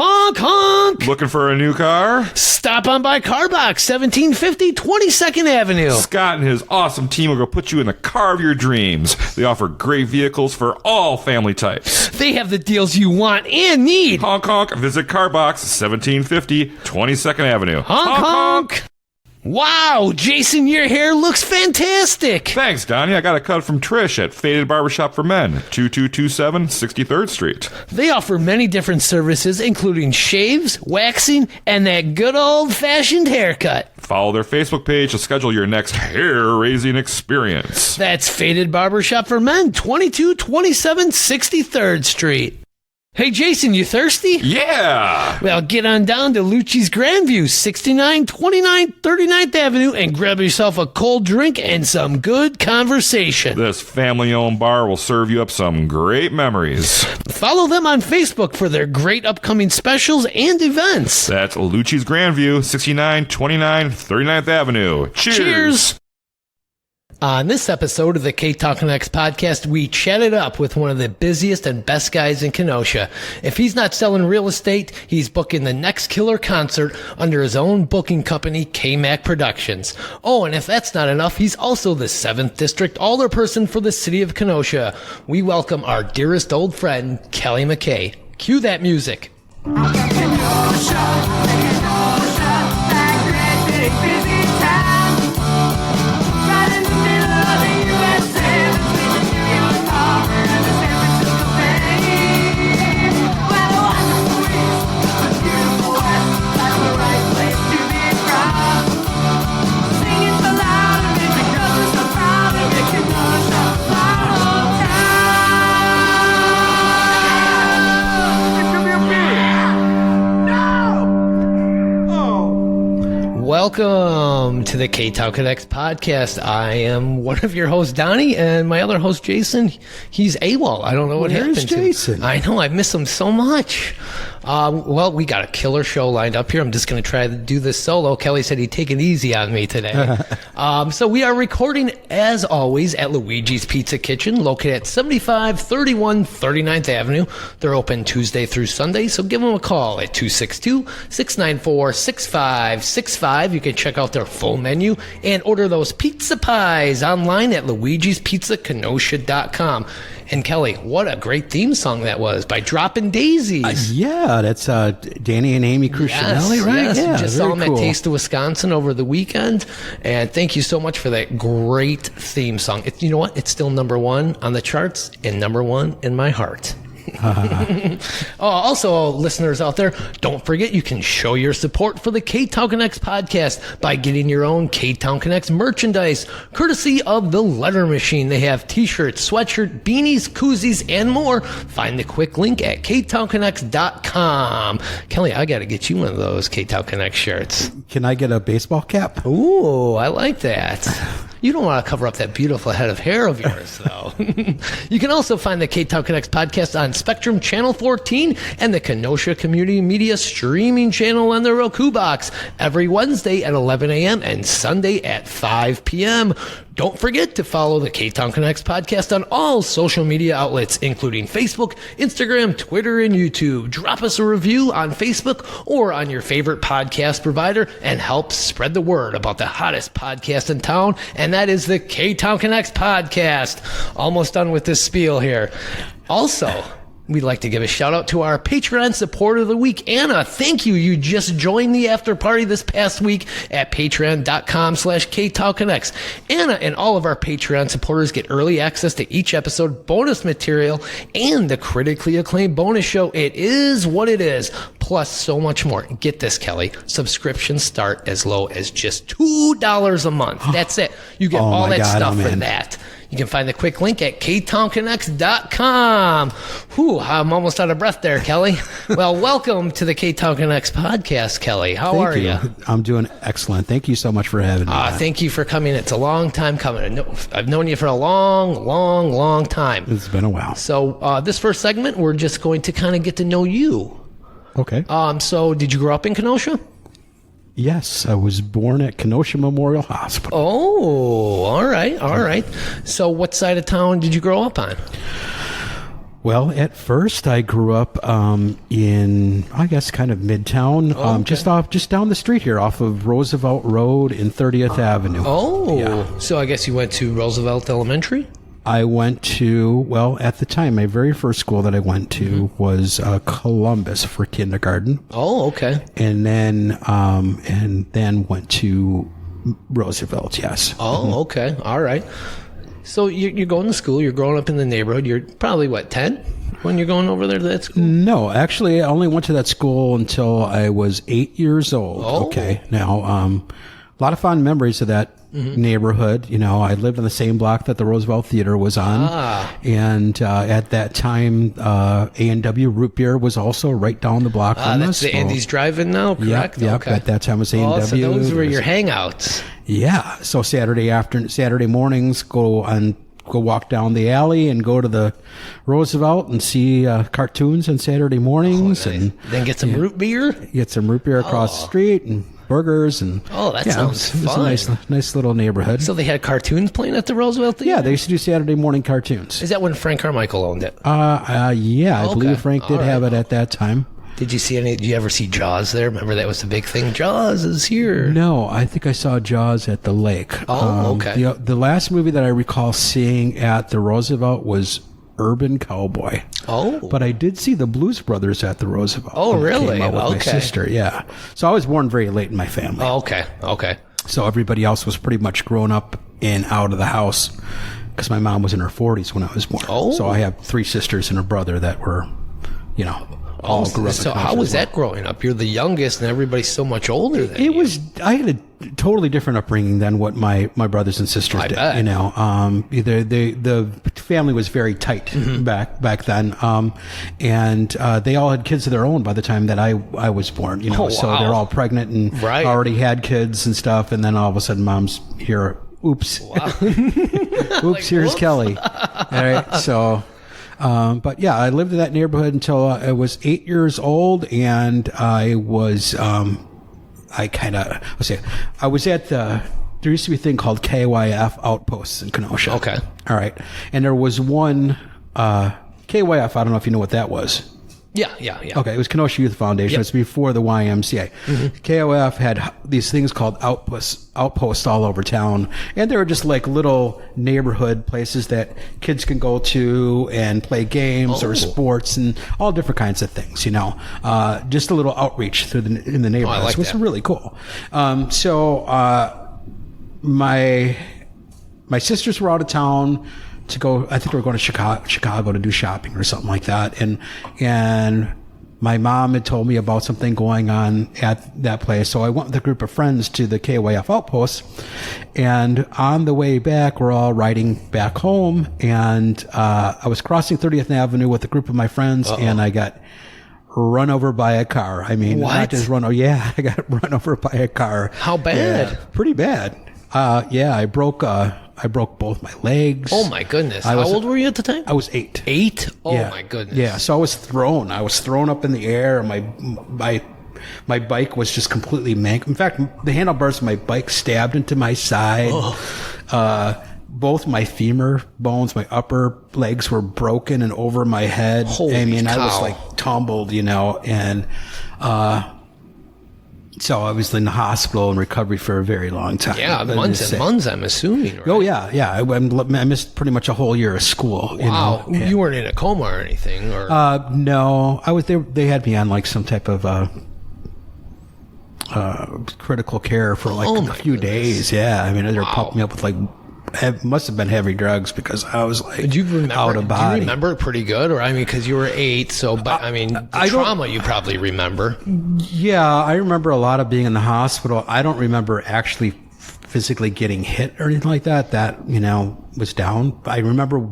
Honk, honk. Looking for a new car? Stop on by Carbox, 1750 22nd Avenue. Scott and his awesome team will go put you in the car of your dreams. They offer great vehicles for all family types. They have the deals you want and need. Honk, honk. Visit Carbox, 1750 22nd Avenue. Honk, honk. Wow, Jason, your hair looks fantastic. Thanks, Donnie. I got a cut from Trish at Faded Barbershop for Men, 2227 63rd Street. They offer many different services, including shaves, waxing, and that good old-fashioned haircut. Follow their Facebook page to schedule your next hair-raising experience. That's Faded Barbershop for Men, 2227 63rd Street. Hey, Jason, you thirsty? Yeah! Well, get on down to Lucci's Grandview, 6929 39th Avenue, and grab yourself a cold drink and some good conversation. This family-owned bar will serve you up some great memories. Follow them on Facebook for their great upcoming specials and events. That's Lucci's Grandview, 6929 39th Avenue. Cheers! On this episode of the KmacK podcast, we chatted up with one of the busiest and best guys in Kenosha. If he's not selling real estate, he's booking the next killer concert under his own booking company, KmacK Productions. Oh, and if that's not enough, he's also the 7th District Alderperson for the city of Kenosha. We welcome our dearest old friend, Kelly MacKay. Cue that music. Welcome to the KmacK podcast. I am one of your hosts, Donnie, and my other host, Jason. He's AWOL. I don't know what happened to Jason? I know. I miss him so much. Well, we got a killer show lined up here. I'm just going to try to do this solo. Kelly said he'd take it easy on me today. So we are recording, as always, at Luigi's Pizza Kitchen, located at 7531 39th Avenue. They're open Tuesday through Sunday, so give them a call at 262-694-6565. You can check out their full menu and order those pizza pies online at luigispizzakenosha.com. And Kelly, what a great theme song that was by Droppin' Daisies. Yeah, that's Danny and Amy Crucinelli, right? Yes. Yeah, just saw them at Taste of Wisconsin over the weekend. And thank you so much for that great theme song. You know what? It's still number one on the charts and number one in my heart. Also, listeners out there, don't forget you can show your support for the KmacK podcast by getting your own KmacK merchandise, courtesy of the Letter Machine. They have t-shirts, sweatshirt, beanies, koozies, and more. Find the quick link at KmacK.com. Kelly, I got to get you one of those KmacK shirts. Can I get a baseball cap? Ooh, I like that. You don't want to cover up that beautiful head of hair of yours, though. You can also find the KmacK podcast on Spectrum Channel 14 and the Kenosha Community Media streaming channel on the Roku box every Wednesday at 11 a.m. and Sunday at 5 p.m. Don't forget to follow the KmacK podcast on all social media outlets, including Facebook, Instagram, Twitter, and YouTube. Drop us a review on Facebook or on your favorite podcast provider and help spread the word about the hottest podcast in town, and that is the KmacK podcast. Almost done with this spiel here. Also, we'd like to give a shout out to our Patreon supporter of the week, Anna. Thank you. You just joined the after party this past week at patreon.com/KtalkConnects. Anna and all of our Patreon supporters get early access to each episode, bonus material, and the critically acclaimed bonus show, It Is What It Is, plus so much more. Get this, Kelly. Subscriptions start as low as just $2 a month. That's it. You get all that stuff for that. You can find the quick link at KtalkConnects.com. Whew, I'm almost out of breath there, Kelly. Well, welcome to the KtalkConnects podcast, Kelly. How are you? I'm doing excellent. Thank you so much for having me. Thank you for coming. It's a long time coming. I've known you for a long time. It's been a while. So this first segment, we're just going to kind of get to know you. Okay. So did you grow up in Kenosha? Yes, I was born at Kenosha Memorial Hospital. Oh, all right. So what side of town did you grow up on? Well, at first I grew up in, I guess, kind of Midtown, just down the street here off of Roosevelt Road and 30th Avenue. So I guess you went to Roosevelt Elementary? I went to, well, at the time, my very first school that I went to was Columbus for kindergarten. Oh, okay. And then went to Roosevelt, yes. Oh, okay. All right. So you're going to school, you're growing up in the neighborhood. You're probably, 10 when you're going over there to that school? No, actually, I only went to that school until I was 8 years old. Oh. Okay. Now, a lot of fond memories of that neighborhood. You know, I lived on the same block that the Roosevelt Theater was on. And at that time, A&W Root Beer was also right down the block from that's us. the Andy's Drive-In now, correct? Yep. Okay. At that time it was A&W. So those were your hangouts. Yeah. So Saturday mornings, go walk down the alley and go to the Roosevelt and see cartoons on Saturday mornings. Oh, nice. And then get some root beer? Get some root beer across the street and burgers. And that sounds fun. It was a nice little neighborhood. So they had cartoons playing at the Roosevelt Theater? Yeah, they used to do Saturday morning cartoons. Is that when Frank Carmichael owned it? Yeah, I believe Frank did have it at that time. Did you ever see Jaws there? Remember that was the big thing? Jaws is here. No, I think I saw Jaws at the lake. Oh, okay. The last movie that I recall seeing at the Roosevelt was Urban Cowboy. Oh. But I did see the Blues Brothers at the Roosevelt. Oh, really? Came out with my sister, yeah. So I was born very late in my family. Oh, okay. So everybody else was pretty much grown up and out of the house because my mom was in her 40s when I was born. Oh. So I have 3 sisters and a brother that were, all grew up. So how was that growing up? You're the youngest, and everybody's so much older than you. I had a totally different upbringing than what my brothers and sisters did. Bet. The family was very tight back then, and they all had kids of their own by the time that I was born. So they're all pregnant and already had kids and stuff, and then all of a sudden, mom's here. Oops, wow. Oops, here's Kelly. All right, so. But yeah, I lived in that neighborhood until I was 8 years old, and I was, I was at there used to be a thing called KYF Outposts in Kenosha. Okay. All right. And there was one, KYF, I don't know if you know what that was. Yeah. Okay, it was Kenosha Youth Foundation. Yep. It's before the YMCA. KOF had these things called outposts all over town, and they were just like little neighborhood places that kids can go to and play games or sports and all different kinds of things. Just a little outreach in the neighborhood. I like which that. was really cool. My sisters were out of town to go. I think we were going to Chicago to do shopping or something like that. And my mom had told me about something going on at that place. So I went with a group of friends to the KYF outpost. And on the way back, we're all riding back home. And I was crossing 30th Avenue with a group of my friends, and I got run over by a car. I mean, what? Not just run over. Yeah, I got run over by a car. How bad? Yeah, pretty bad. I broke both my legs. Oh my goodness! How old were you at the time? I was 8. 8? Oh Yeah. my goodness! Yeah, so I was thrown up in the air. My bike was just completely mangled. In fact, the handlebars of my bike stabbed into my side. Both my femur bones, my upper legs were broken and over my head. Holy cow. I was like tumbled, and so I was in the hospital in recovery for a very long time. Yeah, months and months, I'm assuming, right? Oh, yeah. I missed pretty much a whole year of school. Wow. Yeah. You weren't in a coma or anything? Or No. I was there. They had me on like some type of critical care for like a few days. Yeah. I mean, they were pumping me up with must have been heavy drugs because I was like out of body. Do you remember it pretty good? Or, because you were 8, so, but the trauma you probably remember. Yeah, I remember a lot of being in the hospital. I don't remember actually physically getting hit or anything like that. That, was down. I remember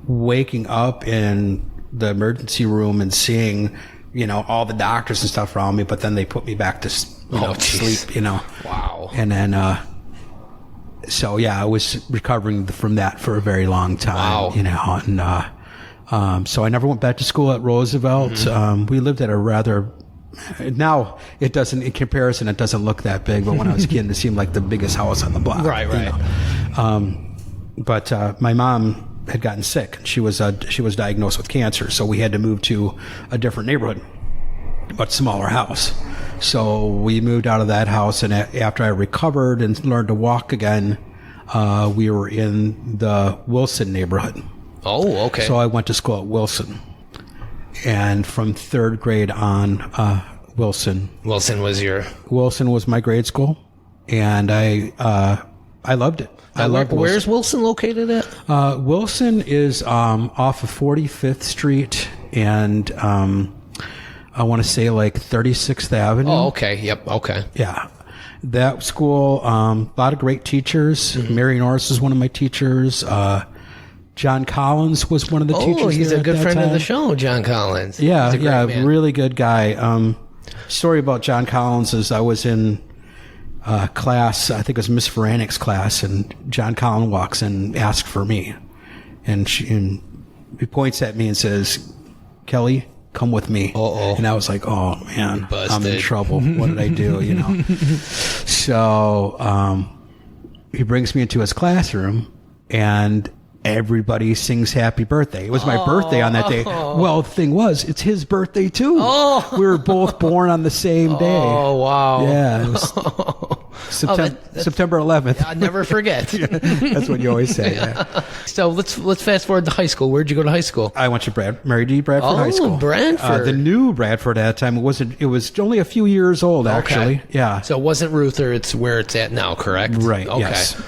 waking up in the emergency room and seeing, all the doctors and stuff around me, but then they put me back to sleep, Wow. And then, so yeah, I was recovering from that for a very long time, and so I never went back to school at Roosevelt. We lived at a rather, now it doesn't, in comparison, it doesn't look that big, but when I was a kid, it seemed like the biggest house on the block. Right. But my mom had gotten sick. She was diagnosed with cancer, so we had to move to a different neighborhood, but smaller house. So we moved out of that house, and after I recovered and learned to walk again, we were in the Wilson neighborhood. Oh, okay. So I went to school at Wilson, and from 3rd grade on, Wilson was my grade school, and I loved it. I loved Wilson. Where's Wilson located at? Wilson is off of 45th Street and I want to say like 36th Avenue. Oh, okay. Yep. Okay. Yeah. That school, a lot of great teachers. Mary Norris is one of my teachers. John Collins was one of the teachers. Oh, he's there a good friend time. of the show, John Collins. Yeah, He's a great man. really good guy. Story about John Collins is I was in class, I think it was Miss Veranik's class, and John Collins walks in and asks for me. And he points at me and says, "Kelly, come with me." Uh-oh. And I was like, oh, man, Busted. I'm in trouble. What did I do, you know? So he brings me into his classroom, and everybody sings happy birthday. It was my birthday on that day. Well, the thing was, it's his birthday too. We were both born on the same day. Oh, wow. Yeah. It was September 11th. I'll never forget. That's what you always say. Yeah. So let's fast forward to high school. Where'd you go to high school? I went to Mary D. Bradford High School. Bradford. The new Bradford at that time. It was only a few years old, actually. Okay. Yeah. So it wasn't Ruther. It's where it's at now, correct? Right. Okay. Yes.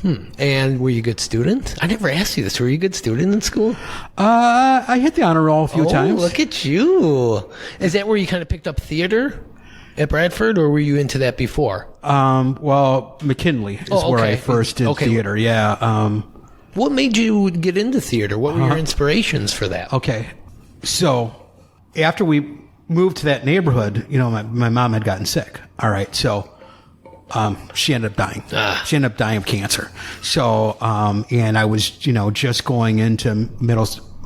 And were you a good student? I never asked you this. Were you a good student in school? I hit the honor roll a few times. Look at you. Is that where you kind of picked up theater at Bradford, or were you into that before? Well, McKinley is where I first did theater. Yeah. What made you get into theater? What were your inspirations for that? Okay. So after we moved to that neighborhood, my mom had gotten sick. All right. So she ended up dying. She ended up dying of cancer. So, and I was, just going into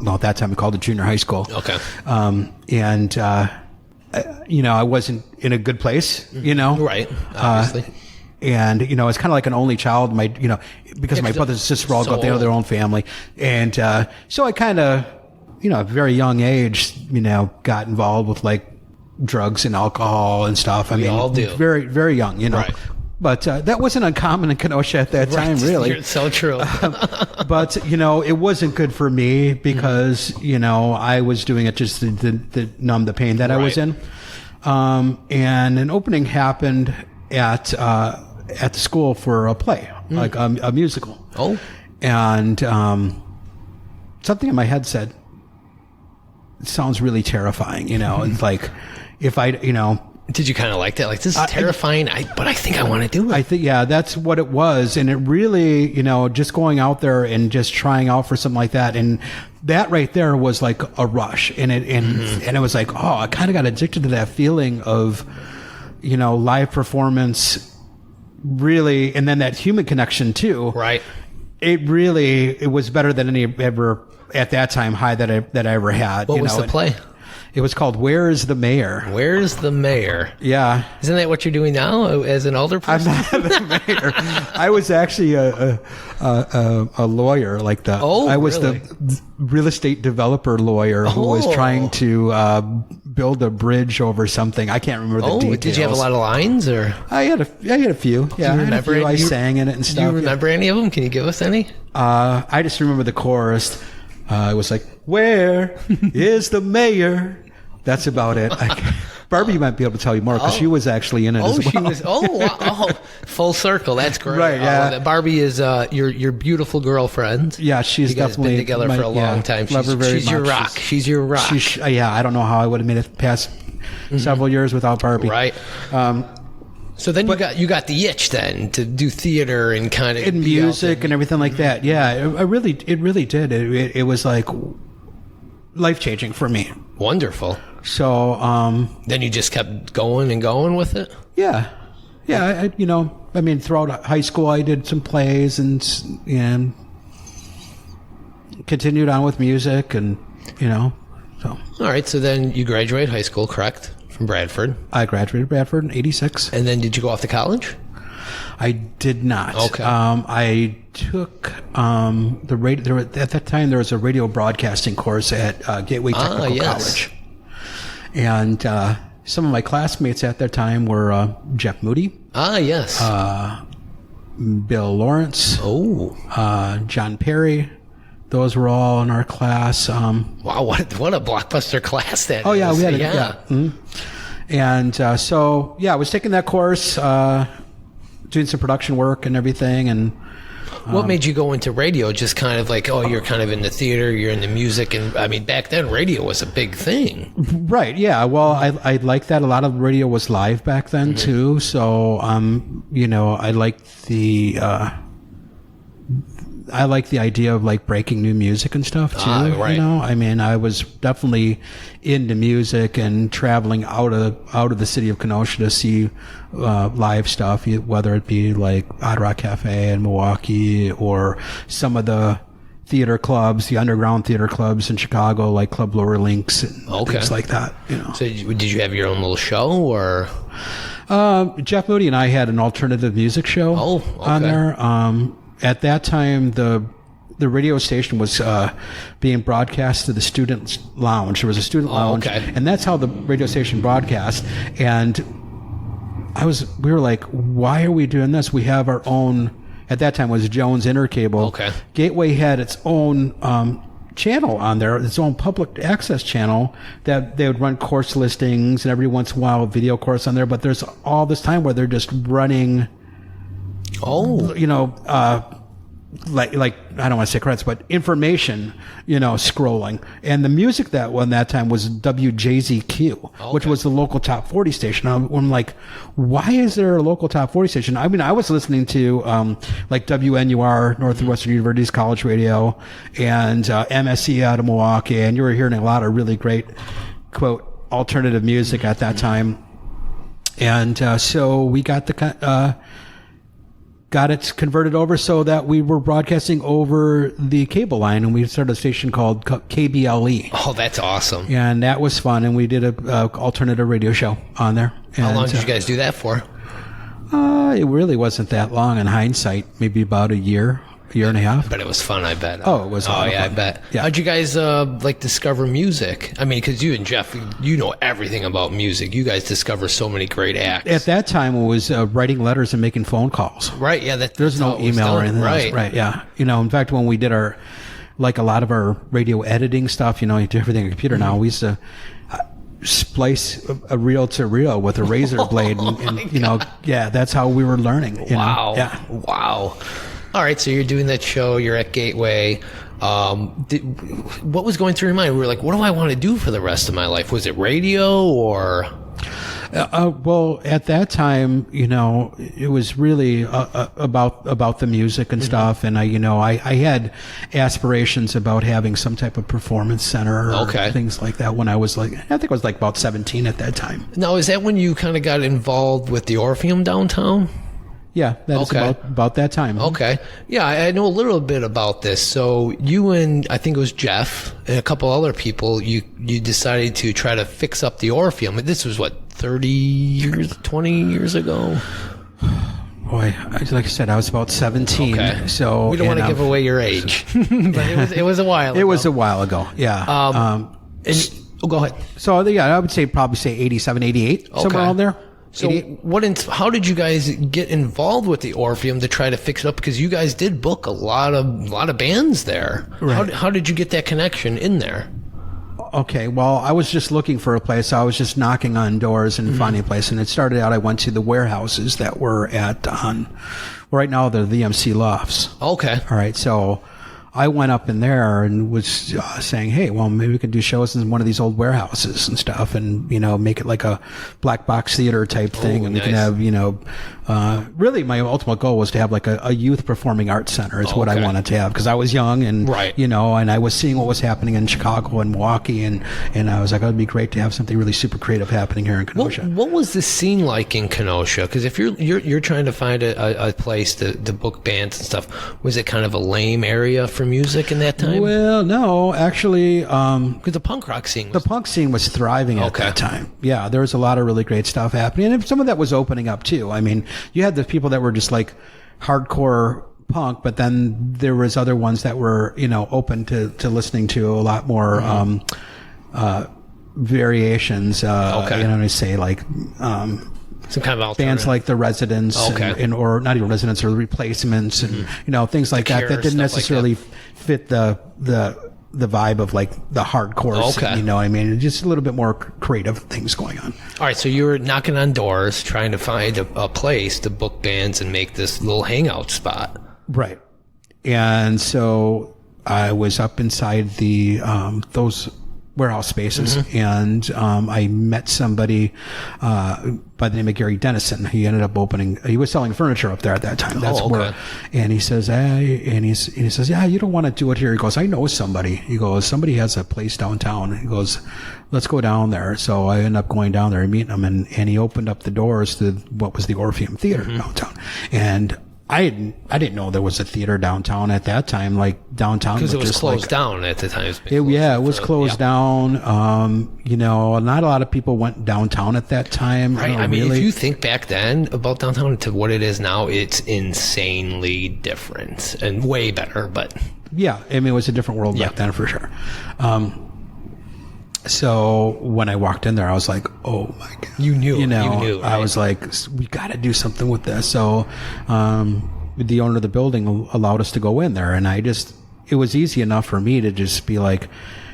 at that time we called it junior high school. Okay. I wasn't in a good place, Right. Obviously. And, it's kind of like an only child, because my brothers and sisters all got their own family. And, so I kind of, at a very young age, got involved with like drugs and alcohol and stuff. I mean, all do. Very, very young, Right. But that wasn't uncommon in Kenosha at that time, really. You're so true. But, it wasn't good for me because, I was doing it just to numb the pain that I was in. And an opening happened at the school for a play, like a musical. Oh. And something in my head said, it sounds really terrifying, It's like, if I, Did you kind of like that? Like, this is terrifying, but I think I want to do it. I think, yeah, that's what it was. And it really, just going out there and just trying out for something like that. And that right there was like a rush. And it was like, oh, I kind of got addicted to that feeling of, live performance really. And then that human connection too. Right. It was better than any ever at that time high that I ever had. What was the play? It was called "Where's the Mayor?" Where's the mayor? Yeah. Isn't that what you're doing now as an alderperson? I'm not the mayor. I was actually a lawyer, like the. I was really? the real estate developer lawyer who was trying to build a bridge over something. I can't remember the details. Did you have a lot of lines, or I had a few. Yeah, I had a few. I sang in it and stuff. Do you remember any of them? Can you give us any? I just remember the chorus. It was like, "Where is the mayor?" That's about it. Barbie might be able to tell you more because she was actually in it as well. She was. Wow. Full circle. That's great. Right. Yeah. Barbie is your beautiful girlfriend. Yeah, she's you guys definitely been together for a long time. Love her very she's your much. rock. She's your rock. I don't know how I would have made it past several years without Barbie. Right. So then you got the itch then to do theater and kind of in music and everything like that. Yeah, it really did. It was like life-changing for me. Wonderful. So then you just kept going and going with it. Yeah. Throughout high school I did some plays and continued on with music and so. All right. So then you graduated high school, correct? From Bradford. I graduated Bradford in '86. And then did you go off to college? I did not. Okay. I took the radio. At that time, there was a radio broadcasting course at Gateway Technical College, and some of my classmates at that time were Jeff Moody. Yes. Bill Lawrence. John Perry. Those were all in our class. Wow, what a blockbuster class that is. Oh, yeah, we had it. Yeah. Mm-hmm. And I was taking that course, doing some production work and everything. And what made you go into radio? Just kind of like, you're kind of in the theater, you're in the music. And I mean, back then, radio was a big thing. Right, yeah. Well, I liked that. A lot of radio was live back then, too. So, I liked I like the idea of like breaking new music and stuff too. Right. I mean, I was definitely into music and traveling out of the city of Kenosha to see live stuff, whether it be like Odd Rock Cafe in Milwaukee or some of the theater clubs, the underground theater clubs in Chicago, like Club Lower Links and things like that. So did you have your own little show or? Jeff Moody and I had an alternative music show on there. At that time, the radio station was being broadcast to the student lounge. There was a student lounge, and that's how the radio station broadcast. And we were like, why are we doing this? We have our own. At that time, it was Jones Intercable. Okay. Gateway had its own channel on there, its own public access channel that they would run course listings and every once in a while a video course on there. But there's all this time where they're just running. Like I don't want to say credits, but information, scrolling. And the music that time was WJZQ, which was the local top 40 station. I'm like, why is there a local top 40 station? I mean, I was listening to like WNUR, Northwestern University's college radio, and MSC out of Milwaukee, and you were hearing a lot of really great, quote, alternative music at that time. And so we got got it converted over so that we were broadcasting over the cable line, and we started a station called KBLE. Oh, that's awesome. And that was fun, and we did a alternative radio show on there. How long did you guys do that for? It really wasn't that long in hindsight, maybe about a year and a half. But it was fun, I bet. Oh, it was. Oh, yeah, I bet. Yeah. How'd you guys discover music? I mean, because you and Jeff, you know everything about music. You guys discover so many great acts. At that time, it was writing letters and making phone calls. Right. Yeah. There's no email or anything. Right. Right. Yeah. In fact, when we did a lot of our radio editing stuff, you do everything on a computer now. We used to splice a reel to reel with a razor blade, and that's how we were learning. Wow. Yeah. Wow. All right, so you're doing that show. You're at Gateway. What was going through your mind? We were like, what do I want to do for the rest of my life? Was it radio or? Well, at that time, it was really about the music and stuff, and I had aspirations about having some type of performance center or things like that when I was I think I was about 17 at that time. Now, is that when you kind of got involved with the Orpheum downtown? Yeah, that's about that time. Okay. Yeah, I know a little bit about this. So you and I think it was Jeff and a couple other people, you decided to try to fix up the Orpheum. This was 20 years ago? Boy, like I said, I was about 17. Okay. So we don't want to give away your age, but it was a while ago. It was a while ago. Yeah. Go ahead. So I would probably say 87, 88, somewhere around there. So how did you guys get involved with the Orpheum to try to fix it up? Because you guys did book a lot of bands there. Right. How did you get that connection in there? Okay, well, I was just looking for a place. I was just knocking on doors and finding a place. And it started out, I went to the warehouses that were right now they're the MC Lofts. Okay. All right, so I went up in there and was saying, hey, well, maybe we can do shows in one of these old warehouses and stuff and, make it like a black box theater type thing. And nice. We can have, really my ultimate goal was to have like a youth performing arts center is what I wanted to have because I was young and, and I was seeing what was happening in Chicago and Milwaukee and I was like, oh, it'd be great to have something really super creative happening here in Kenosha. What was the scene like in Kenosha? Because if you're trying to find a place to book bands and stuff, was it kind of a lame area for for music in that time? Well, no, actually, Because the punk rock scene the was... punk scene was thriving at that time. Yeah, there was a lot of really great stuff happening, and some of that was opening up too. I mean, you had the people that were just like hardcore punk, but then there was other ones that were, open to listening to a lot more variations. I say like some kind of bands like the Residents, or not even Residents, or the Replacements, and things like that didn't necessarily fit the vibe of like the hardcore scene, you know what I mean? Just a little bit more creative things going on. All right, so you were knocking on doors trying to find a place to book bands and make this little hangout spot. Right. And so I was up inside the those warehouse spaces, and I met somebody by the name of Gary Dennison. He ended up he was selling furniture up there at that time. That's where, and he says, he says, yeah, you don't want to do it here. He goes, I know somebody. He goes, somebody has a place downtown. He goes, let's go down there. So I ended up going down there and meeting him, and he opened up the doors to what was the Orpheum Theater downtown. And I didn't know there was a theater downtown at that time. Like downtown, because it was closed down at the time. It was closed down. Not a lot of people went downtown at that time. Right. I mean, if you think back then about downtown to what it is now, it's insanely different and way better. But yeah, I mean, it was a different world back then for sure. So when I walked in there, I was like, "Oh my god!" You knew. Right? I was like, "We got to do something with this." So the owner of the building allowed us to go in there, and it was easy enough for me to just be like,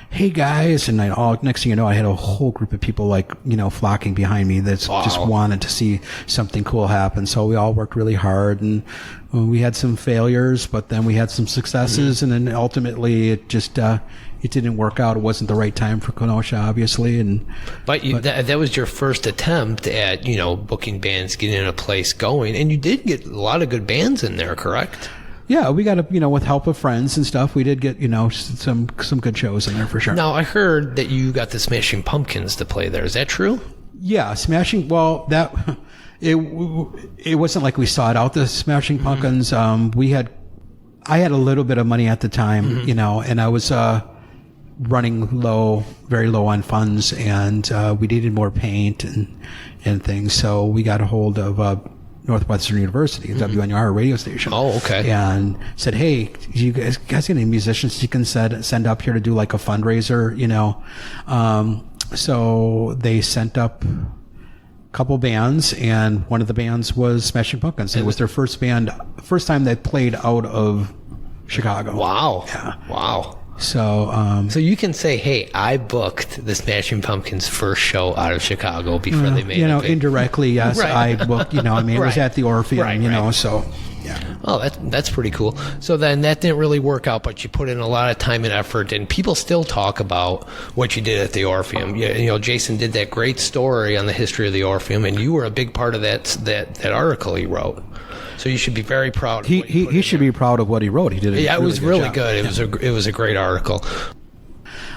"Hey guys!" And next thing you know, I had a whole group of people flocking behind me that just wanted to see something cool happen. So we all worked really hard, and we had some failures, but then we had some successes, and then ultimately it just it didn't work out. It wasn't the right time for Kenosha, obviously. But that was your first attempt at, booking bands, getting a place going. And you did get a lot of good bands in there, correct? Yeah, we got with help of friends and stuff, we did get, some good shows in there for sure. Now, I heard that you got the Smashing Pumpkins to play there. Is that true? Yeah, it wasn't like we sought out the Smashing Pumpkins. I had a little bit of money at the time, and I was, running very low on funds, and we needed more paint and things. So we got a hold of Northwestern University, WNUR radio station. Oh, okay. And said, hey, you guys got any musicians you can send up here to do like a fundraiser, So they sent up a couple bands, and one of the bands was Smashing Pumpkins. It was their first time they played out of Chicago. Wow. Yeah. Wow. So you can say, hey, I booked the Smashing Pumpkins' first show out of Chicago before they made it. Indirectly, yes. Right. I booked, it was at the Orpheum, so yeah. Oh, that's pretty cool. So then that didn't really work out, but you put in a lot of time and effort, and people still talk about what you did at the Orpheum. Jason did that great story on the history of the Orpheum, and you were a big part of that article he wrote. So you should be very proud of what he should be proud of what he wrote. He did it. Yeah, it was really good. It was a great article.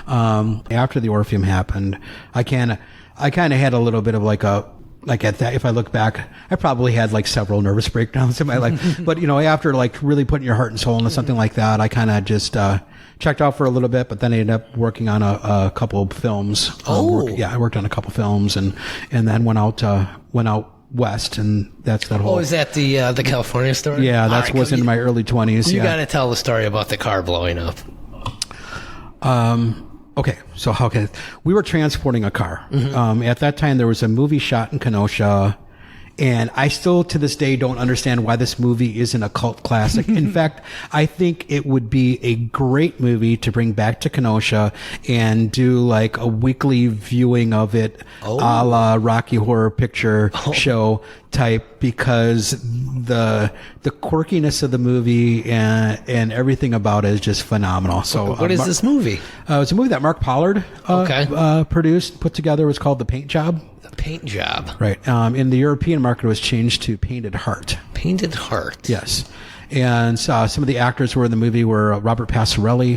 After the Orpheum happened, I kind of had a little bit of at that, if I look back, I probably had like several nervous breakdowns in my life. But, after like really putting your heart and soul into something like that, I kind of just checked out for a little bit, but then I ended up working on a couple of films. I worked on a couple films and then went out west, and that's that whole. Oh, is that the California story? Yeah, that was in my early 20s. You got to tell the story about the car blowing up. Okay, so we were transporting a car. At that time, there was a movie shot in Kenosha, and I still to this day don't understand why this movie isn't a cult classic. In fact, I think it would be a great movie to bring back to Kenosha and do like a weekly viewing of it, a la Rocky Horror Picture Show type, because the quirkiness of the movie and everything about it is just phenomenal. So what is this movie? It's a movie that Mark Pollard produced, put together. It was called The Paint Job. The Paint Job. Right. In the European market, it was changed to Painted Heart. Painted Heart. Yes. And some of the actors who were in the movie were Robert Passarelli,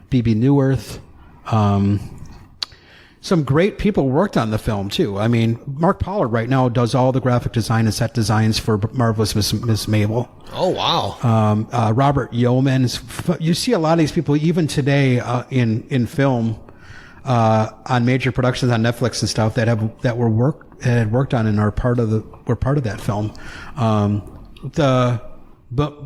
B.B. Newirth, some great people worked on the film too. I mean, Mark Pollard right now does all the graphic design and set designs for Marvelous Miss Mabel. Oh, wow. Robert Yeoman. You see a lot of these people even today in film on major productions on Netflix and stuff that had worked on and were part of that film.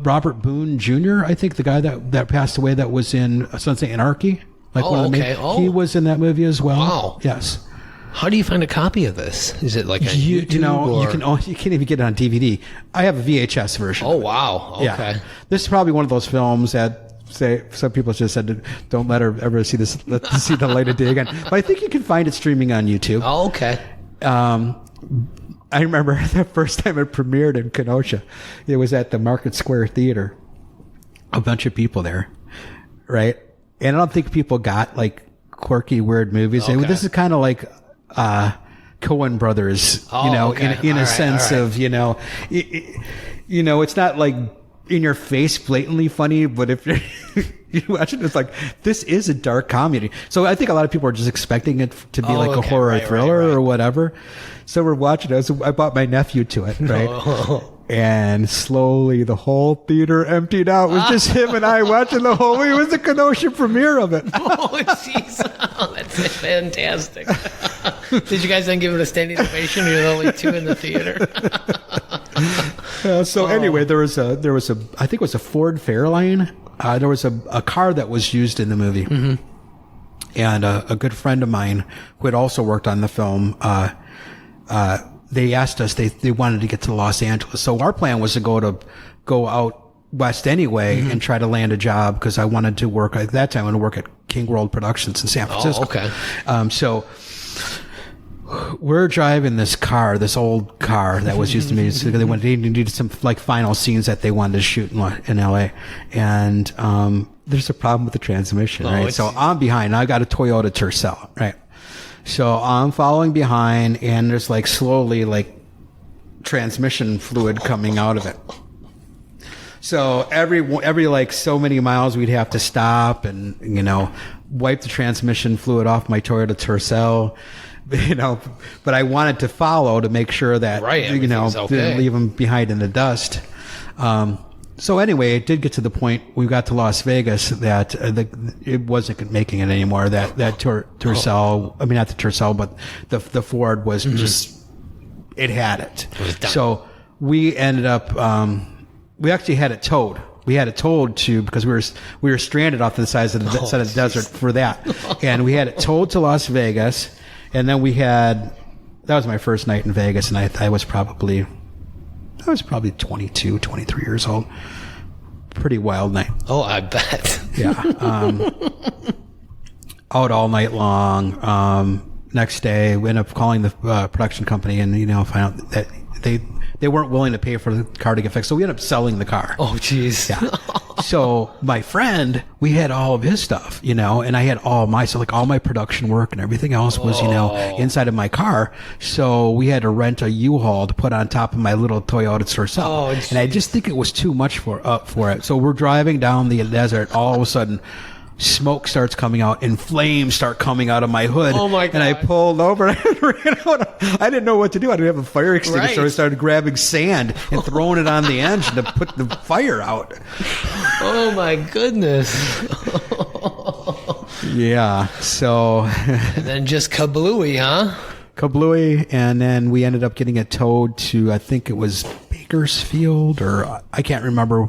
Robert Boone Jr., I think the guy that passed away that was in Sons of Anarchy. He was in that movie as well. Wow. Yes. How do you find a copy of this? Is it like on YouTube? You can't even get it on DVD. I have a VHS version. Oh, wow. Okay. Yeah. This is probably one of those films that say some people just said, don't let her ever see this, see the light of day again. But I think you can find it streaming on YouTube. Oh, okay. I remember the first time it premiered in Kenosha. It was at the Market Square Theater. A bunch of people there, right? And I don't think people got like quirky, weird movies. Okay. This is kind of like Coen Brothers, in a sense of, it's not like in your face blatantly funny, but if you watch it, it's like, this is a dark comedy. So I think a lot of people are just expecting it to be like a horror thriller or whatever. So we're watching it. I bought my nephew to it, right? And slowly the whole theater emptied out. It was just him and I watching the whole movie. It was the Kenosha premiere of it. Oh, jeez. Oh, that's fantastic. Did you guys then give it a standing ovation? You're the only two in the theater. Anyway, there was a I think it was a Ford Fairlane. There was a car that was used in the movie. Mm-hmm. And a good friend of mine who had also worked on the film, they asked us, they wanted to get to Los Angeles. So our plan was to go out west anyway and try to land a job because I wanted to work at that time. I wanted to work at King World Productions in San Francisco. Oh, okay. So we're driving this old car that was used to me. So they needed some like final scenes that they wanted to shoot in LA. And, there's a problem with the transmission, right? So I'm behind. I got a Toyota Tercel, right? So I'm following behind and there's like slowly like transmission fluid coming out of it. So every like so many miles we'd have to stop and, wipe the transmission fluid off my Toyota Tercel, but I wanted to follow to make sure that, didn't leave them behind in the dust. So anyway, it did get to the point we got to Las Vegas that it wasn't making it anymore. That Tercel, I mean not the Tercel, but the Ford was just, it had it. So we ended up, we actually had it towed. We had it towed because we were stranded off to the side of the desert for that, and we had it towed to Las Vegas, and then that was my first night in Vegas, and I was probably 22, 23 years old. Pretty wild night. Oh, I bet. Yeah. Out all night long. Next day, we ended up calling the production company and, found out that they weren't willing to pay for the car to get fixed. So we ended up selling the car. Oh, jeez. Yeah. So my friend, we had all of his stuff, and I had all my production work and everything else was, inside of my car. So we had to rent a U-Haul to put on top of my little Toyota Tercel. Oh, and I just think it was too much for it. So we're driving down the desert. All of a sudden, smoke starts coming out and flames start coming out of my hood. Oh my God. And I pulled over and ran out. I didn't know what to do. I didn't have a fire extinguisher. So I started grabbing sand and throwing it on the engine to put the fire out. Oh my goodness. Yeah. So. And then just kablooey, huh? Kablooey. And then we ended up getting it towed to, I think it was Bakersfield or I can't remember.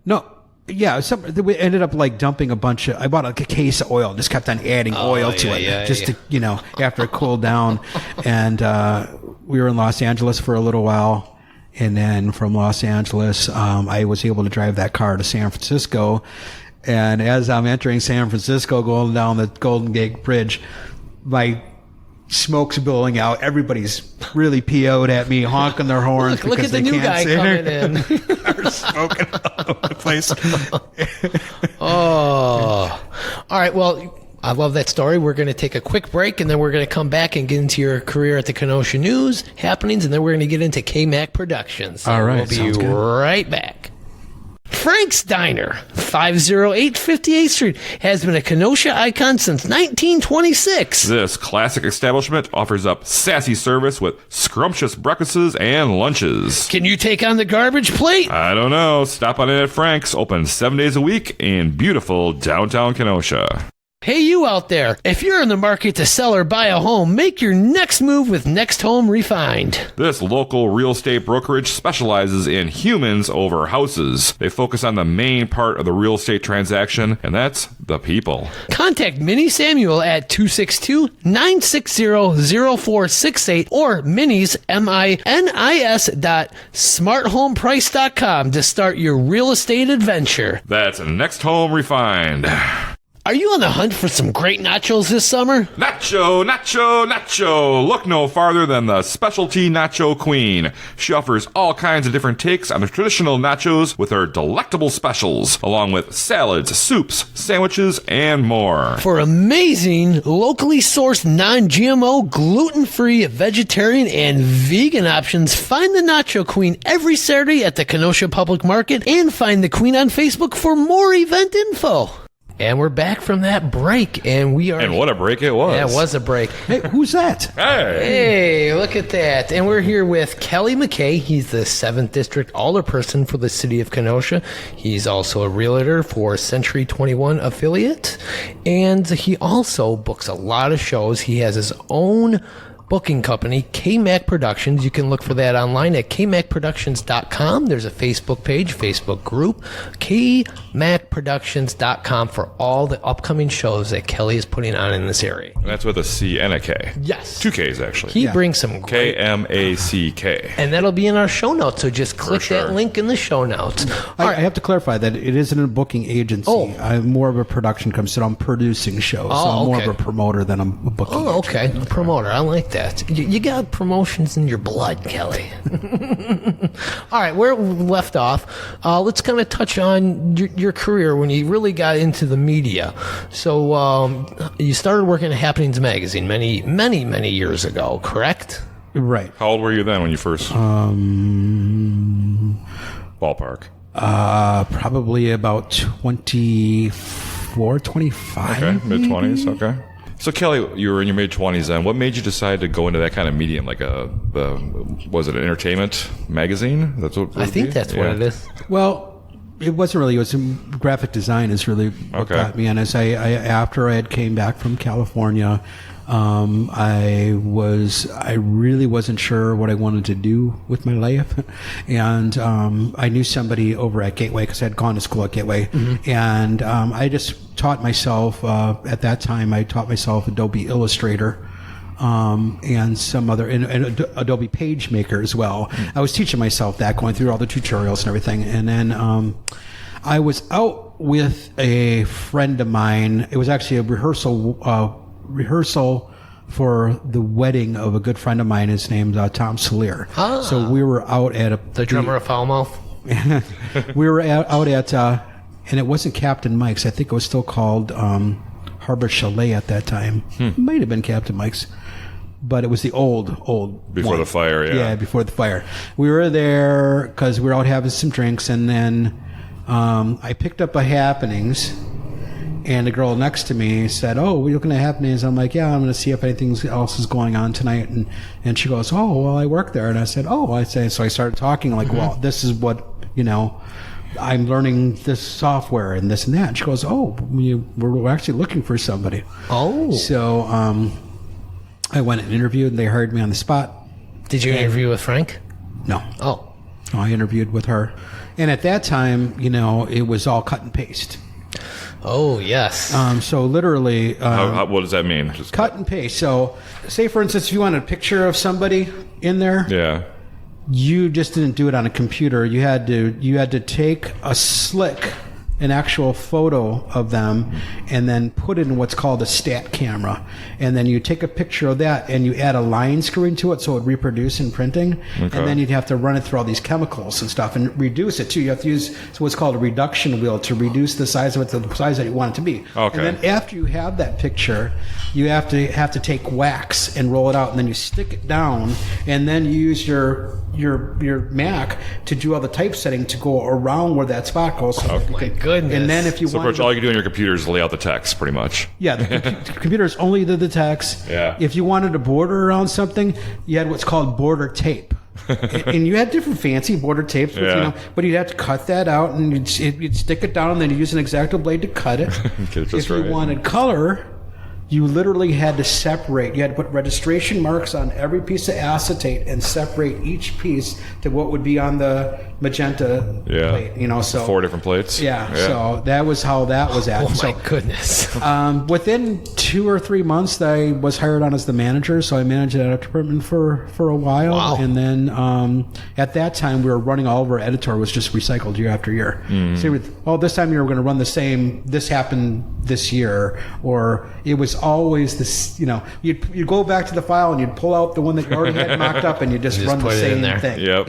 No. Yeah, we ended up like dumping a bunch of. I bought like a case of oil, just kept on adding oil to it, to after it cooled down. And we were in Los Angeles for a little while, and then from Los Angeles, I was able to drive that car to San Francisco. And as I'm entering San Francisco, going down the Golden Gate Bridge, my smoke's billowing out. Everybody's really PO'd at me, honking their horns. Look at the new guy coming in. Cars smoking all over the place. Oh. All right. Well, I love that story. We're going to take a quick break, and then we're going to come back and get into your career at the Kenosha News happenings, and then we're going to get into KmacK Productions. So all right. We'll be right back. Frank's Diner, 508 58th Street, has been a Kenosha icon since 1926. This classic establishment offers up sassy service with scrumptious breakfasts and lunches. Can you take on the garbage plate? I don't know. Stop on in at Frank's, open 7 days a week in beautiful downtown Kenosha. Hey, you out there. If you're in the market to sell or buy a home, make your next move with Next Home Refined. This local real estate brokerage specializes in humans over houses. They focus on the main part of the real estate transaction, and that's the people. Contact Minnie Samuel at 262-960-0468 or Minnie's, MINIS smarthomeprice.com to start your real estate adventure. That's Next Home Refined. Are you on the hunt for some great nachos this summer? Nacho, nacho, nacho. Look no farther than the specialty nacho queen. She offers all kinds of different takes on the traditional nachos with her delectable specials, along with salads, soups, sandwiches, and more. For amazing, locally sourced, non-GMO, gluten-free, vegetarian, and vegan options, find the Nacho Queen every Saturday at the Kenosha Public Market and find the Queen on Facebook for more event info. And we're back from that break, and we are... And what a break it was. Yeah, it was a break. Hey, who's that? Hey! Hey, look at that. And we're here with Kelly MacKay. He's the 7th District Alderperson for the city of Kenosha. He's also a realtor for Century 21 affiliate. And he also books a lot of shows. He has his own booking company, KmacK Productions. You can look for that online at KmacProductions.com. There's a Facebook page, Facebook group, KmacProductions.com for all the upcoming shows that Kelly is putting on in this area. And that's with a C and a K. Yes. 2 Ks, actually. He brings some great... KMACK. And that'll be in our show notes, so just click that link in the show notes. I have to clarify that it isn't a booking agency. Oh. I'm more of a production company, so I'm producing shows. So I'm more of a promoter than I'm a booking agent. Oh, okay. A promoter. I like that. You got promotions in your blood, Kelly. All right, where we left off, let's kind of touch on your career when you really got into the media. So you started working at Happenings Magazine many, many, many years ago, correct? Right. How old were you then when you first... Ballpark. Probably about 24, 25. Okay, mid-20s, okay. So, Kelly, you were in your mid-20s then. What made you decide to go into that kind of medium? Like was it an entertainment magazine? That's what I think that's what it is. Well, it wasn't really. It was graphic design is really what got me in. As after I had came back from California, I really wasn't sure what I wanted to do with my life, and I knew somebody over at Gateway because I had gone to school at Gateway, and I just taught myself at that time. I taught myself Adobe Illustrator. And some other, and Adobe PageMaker as well. I was teaching myself that, going through all the tutorials and everything. And then I was out with a friend of mine. It was actually a rehearsal for the wedding of a good friend of mine. His name's Tom Solier. Ah. So we were out at the drummer of Foulmouth. We were out at, and it wasn't Captain Mike's. I think it was still called Harbor Chalet at that time. It might have been Captain Mike's, but it was the old before one. the fire. Yeah, before the fire. We were there because we were out having some drinks, and then I picked up a Happenings, and the girl next to me said, "Oh, we're looking at Happenings." I'm like, "Yeah, I'm going to see if anything else is going on tonight." And she goes, "Oh, well, I work there." And I said, "Oh," so I started talking like, "Well, this is what I'm learning this software and this and that." And she goes, "Oh, we're actually looking for somebody." Oh. So I went and interviewed, and they hired me on the spot. Did you interview with Frank? No. Oh. I interviewed with her. And at that time, it was all cut and paste. Oh, yes. So literally... what does that mean? Just cut and paste. So say, for instance, if you wanted a picture of somebody in there... Yeah. You just didn't do it on a computer. You had to take a slick an actual photo of them and then put it in what's called a stat camera. And then you take a picture of that and you add a line screwing to it so it would reproduce in printing. And then you'd have to run it through all these chemicals and stuff and reduce it too. You have to use what's called a reduction wheel to reduce the size of it to the size that you want it to be. Okay. And then after you have that picture, you have to take wax and roll it out, and then you stick it down, and then you use your Mac to do all the typesetting to go around where that spot goes. So My goodness. And then if you So, want, pretty much all you can do on your computer is lay out the text, pretty much. yeah, the computer's only did the text. Yeah. If you wanted to border around something, you had what's called border tape. And you had different fancy border tapes, but, Yeah. but you'd have to cut that out, and you'd stick it down, and then you use an X-Acto blade to cut it. Get it just If you right. wanted color, you literally had to separate. You had to put registration marks on every piece of acetate and separate each piece to what would be on the magenta plate. So 4 different plates. Yeah, so that was how that was at. Oh, my So, goodness. within 2 or 3 months, I was hired on as the manager, so I managed that department for a while. Wow. And then at that time, we were running all of our editor was just recycled year after year. So this time you were going to run the same. This happened this year, or it was always this. You'd go back to the file and you'd pull out the one that you already had mocked up, and you just run put the it in same there. thing. Yep.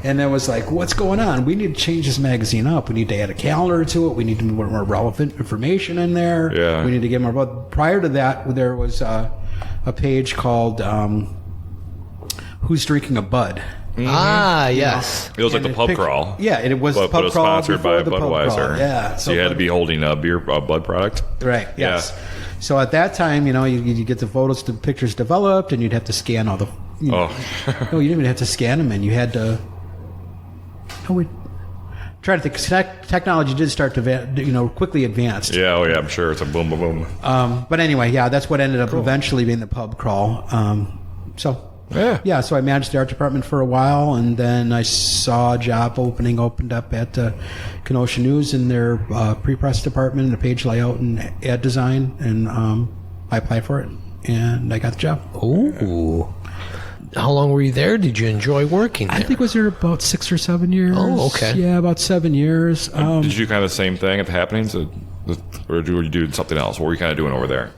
And it was like, what's going on? We need to change this magazine up. We need to add a calendar to it. We need to put more relevant information in there. Yeah. We need to get more. But prior to that, there was a page called "Who's Drinking a Bud." Ah, yes. It was like And the it pub picked- crawl. Yeah, and it was But pub it was crawl sponsored by before the pub Budweiser. crawl. Yeah, So you had to be holding a beer, a Bud product. right. Yes. So at that time, you get the photos, the pictures developed, and you'd have to scan all the. No, you didn't even have to scan them, and you had to. We try to think. 'Cause technology did start to quickly advanced. Yeah. Oh, yeah. I'm sure it's a boom, boom, boom. But anyway, yeah, that's what ended up eventually being the pub crawl. So I managed the art department for a while, and then I saw a job opened up at Kenosha News in their pre-press department, the page layout and ad design, and I applied for it, and I got the job. Ooh. How long were you there? Did you enjoy working there? I think I was there about 6 or 7 years. Oh, okay. Yeah, about 7 years. Did you do kind of the same thing at the happenings, or were you doing something else? What were you kind of doing over there?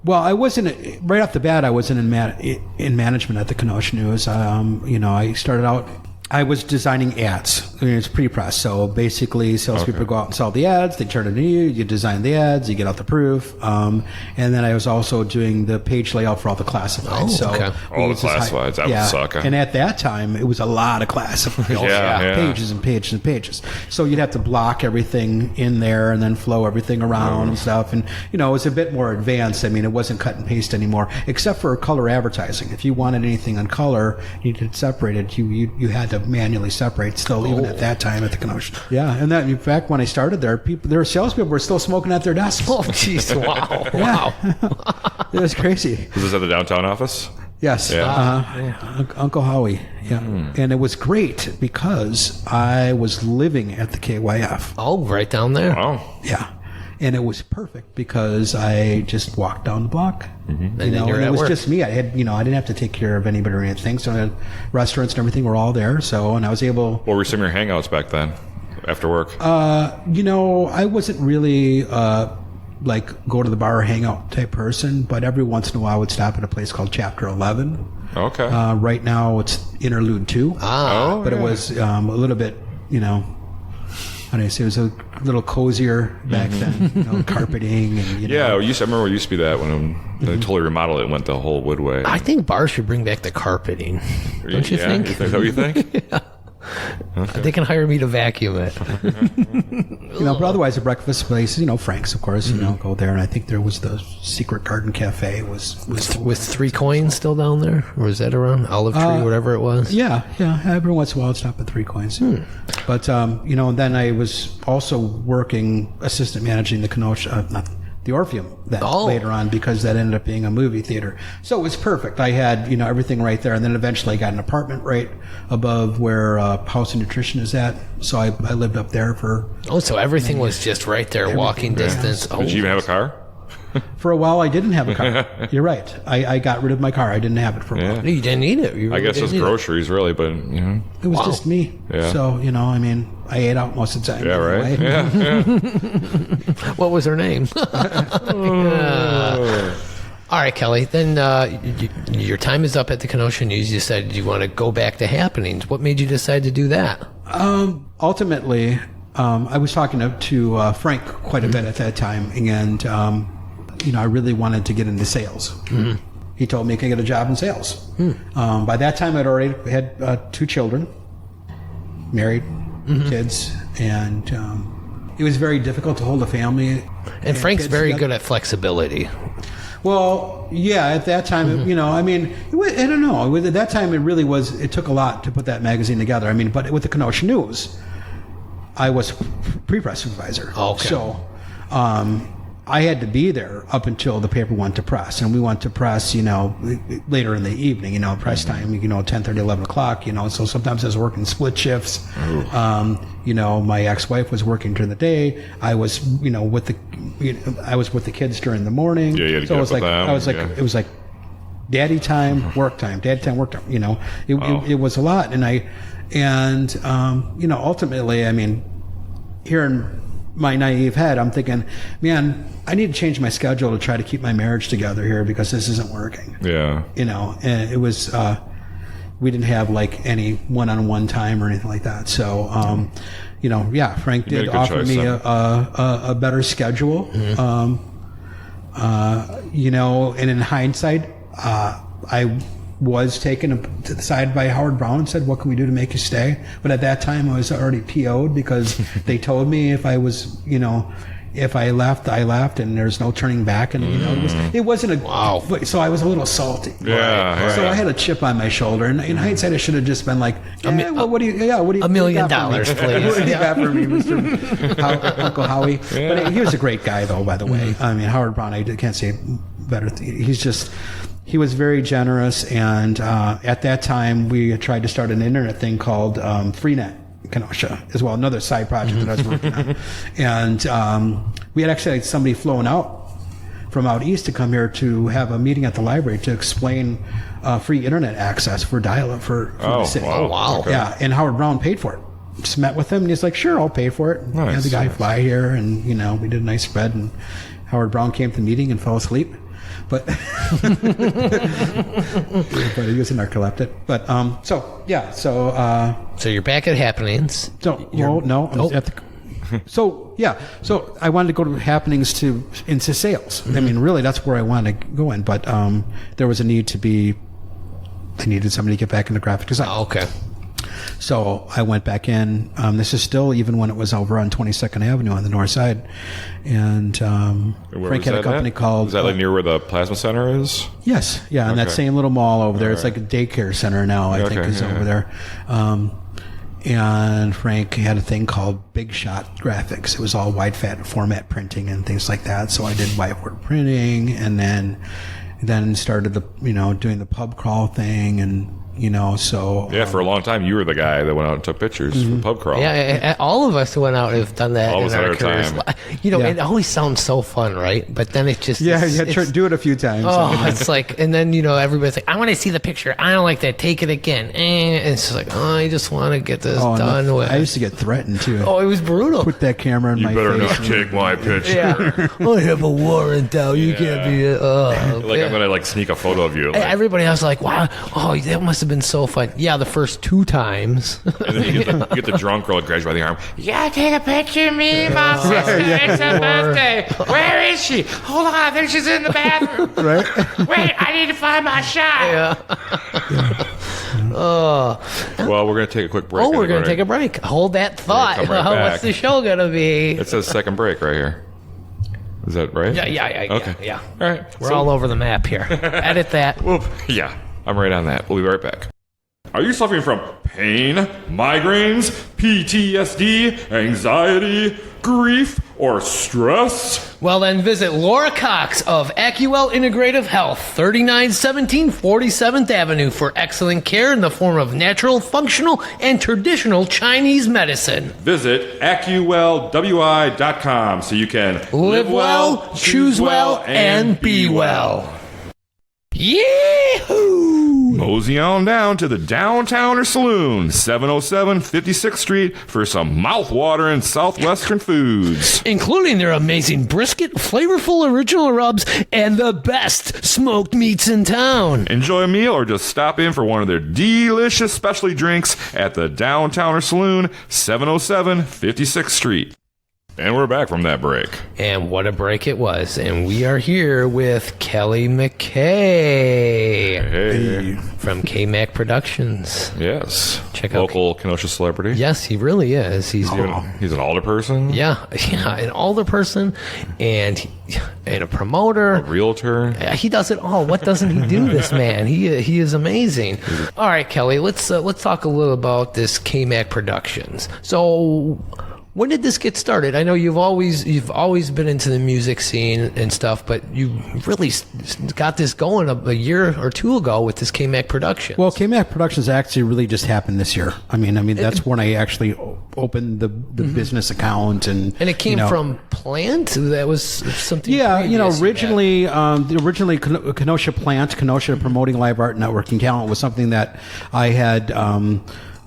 Well, I wasn't right off the bat. I wasn't in management at the Kenosha News. I started out. I was designing ads. It's pre-press, so basically, salespeople go out and sell the ads. They turn it to you. You design the ads. You get out the proof, and then I was also doing the page layout for all the classifieds. okay. We All the used this classifieds. That would suck, huh? And at that time, it was a lot of classifieds. Yeah. Pages and pages and pages. So you'd have to block everything in there and then flow everything around and stuff. And it was a bit more advanced. I mean, it wasn't cut and paste anymore, except for color advertising. If you wanted anything on color, you needed separated. You had to manually separate still, even at that time at the Kenosha. Yeah, and that in fact, when I started there, salespeople were still smoking at their desks. Oh, jeez. Wow. Wow. It was crazy. Was this at the downtown office? Yes. Yeah. Uncle Howie. Yeah. And it was great because I was living at the KYF. Oh, right down there. Oh. Yeah. And it was perfect because I just walked down the block. And then you're and at it was work. just me. I had, I didn't have to take care of anybody or anything. So I had restaurants and everything were all there. So, and I was able, What were some of your hangouts back then, after work? I wasn't really, like go to the bar or hang out type person, but every once in a while I would stop at a place called Chapter 11. Okay. Right now it's Interlude 2. Oh, But yeah. it was a little bit, how do I say, it was a little cozier back then, carpeting and, Yeah, I remember it used to be that when they totally remodeled it and went the whole wood way. I think bars should bring back the carpeting. Don't you think? Is that what you think? They can hire me to vacuum it. but otherwise a breakfast place, Frank's, of course, go there. And I think there was the Secret Garden Cafe was With 3 coins still down there? Or was that around? Olive Tree, whatever it was? Yeah. Every once in a while, I'd stop at 3 coins. But and then I was also working assistant managing the Kenosha, not the Orpheum, that later on, because that ended up being a movie theater. So it was perfect. I had everything right there, and then eventually I got an apartment right above where House and Nutrition is at. So I lived up there for. Oh, so everything was just right there, walking distance. Oh, Did you even have a car? For a while, I didn't have a car. You're right. I got rid of my car. I didn't have it for a while. You didn't need it. You I really guess it's didn't need groceries, really, but It was just me. Yeah. So, I mean, I ate out most of the time. Yeah, right. anyway. Yeah. What was her name? All right, Kelly. Then your time is up at the Kenosha News. You said you want to go back to happenings. What made you decide to do that? Ultimately, I was talking to Frank quite a bit at that time, and I really wanted to get into sales. Mm-hmm. He told me I could get a job in sales. By that time, I'd already had 2 children, married, kids, and it was very difficult to hold a family. And Frank's very good at flexibility. Well, yeah, at that time, I mean, I don't know. At that time, it took a lot to put that magazine together. I mean, but with the Kenosha News, I was pre-press supervisor. Okay. So I had to be there up until the paper went to press. And we went to press, later in the evening, press time, 10:30, 11 o'clock, So sometimes I was working split shifts. My ex-wife was working during the day. I was, with the kids during the morning. Yeah, you had to so get it was up like, with them, it was like daddy time, work time, daddy time, work time. It was a lot. And ultimately, I mean, here in my naive head, I'm thinking, man, I need to change my schedule to try to keep my marriage together here because this isn't working. Yeah. And it was, we didn't have like any one-on-one time or anything like that. So, Frank did offer me a better schedule. Mm-hmm. And in hindsight, I was taken to the side by Howard Brown and said, what can we do to make you stay? But at that time, I was already PO'd because they told me if I was, if I left, I left, and there's no turning back. And, it wasn't a... Wow. So I was a little salty. Yeah. Right? So I had a chip on my shoulder. And in hindsight, I should have just been like, what do you... Yeah, what do you... $1 million, please. What do you got for me, Mr. Uncle Howie? Yeah. But he was a great guy, though, by the way. I mean, Howard Brown, I can't say better. He was very generous, and at that time, we tried to start an internet thing called Freenet Kenosha as well, another side project that I was working on. And we had actually had somebody flown out from out east to come here to have a meeting at the library to explain free internet access for dial-up for the city. Wow. Oh, wow. Okay. Yeah, and Howard Brown paid for it. Just met with him, and he's like, sure, I'll pay for it. Nice. Had the guy fly here, and, we did a nice spread, and Howard Brown came to the meeting and fell asleep. But but he was a narcoleptic. But so you're back at happenings. So I wanted to go to happenings into sales. I mean, really, that's where I wanted to go in. But there was a need they needed somebody to get back into graphic design. Oh, okay. So I went back in. This is still even when it was over on 22nd Avenue on the north side. And Frank had a company called... Is that like near where the plasma center is? Yes. Yeah, in that same little mall over there. It's like a daycare center now, I think, is over there. And Frank had a thing called Big Shot Graphics. It was all wide format printing and things like that. So I did whiteboard printing, and then started doing the pub crawl thing, and for a long time you were the guy that went out and took pictures for pub crawl. Yeah, all of us who went out have done that in our careers. Time. It always sounds so fun, right? But then it just you had to do it a few times. Oh, it's like, and then everybody's like, I want to see the picture. I don't like that. Take it again. And it's just like, I just want to get this done with. I used to get threatened too. Oh, it was brutal. Put that camera in my face. You better not take my picture. Yeah, I have a warrant out. You can't be. I'm gonna sneak a photo of you. Everybody else like, wow. Oh, that must have been so fun. Yeah, the first 2 times. And then you get the drunk girl that grabs you by the arm. Yeah, take a picture of me, my sister. It's her birthday. Where is she? Hold on, I think she's in the bathroom. Right? Wait, I need to find my shot. Yeah. Well, we're going to take a quick break. Oh, we're going to take a break. Hold that thought. What's the show going to be? It says second break right here. Is that right? Yeah. Okay. Yeah. All right. We're all over the map here. Edit that. Whoop. Yeah, I'm right on that. We'll be right back. Are you suffering from pain, migraines, PTSD, anxiety, grief, or stress? Well, then visit Laura Cox of AccuWell Integrative Health, 3917 47th Avenue for excellent care in the form of natural, functional, and traditional Chinese medicine. Visit AccuWellWI.com so you can Live well, choose well, and be well. Yee-hoo! Mosey on down to the Downtowner Saloon, 707 56th Street, for some mouth-watering Southwestern foods. Including their amazing brisket, flavorful original rubs, and the best smoked meats in town. Enjoy a meal or just stop in for one of their delicious specialty drinks at the Downtowner Saloon, 707 56th Street. And we're back from that break. And what a break it was. And we are here with Kelly MacKay Hey. from KmacK Productions. Yes. Check out local Kenosha celebrity. Yes, he really is. He's He's an alderperson. yeah, an alderperson and a promoter. A realtor. He does it all. What doesn't he do, this man? He is amazing. All right, Kelly, let's talk a little about this KmacK Productions. So, when did this get started? I know you've always been into the music scene and stuff, but you really got this going a year or two ago with this KmacK Productions. Well, KmacK Productions actually really just happened this year. I mean that's when I actually opened the business account and it came from Plant. That was something. Yeah, previous originally Kenosha Plant, Kenosha Promoting Live Art Networking Talent was something that I had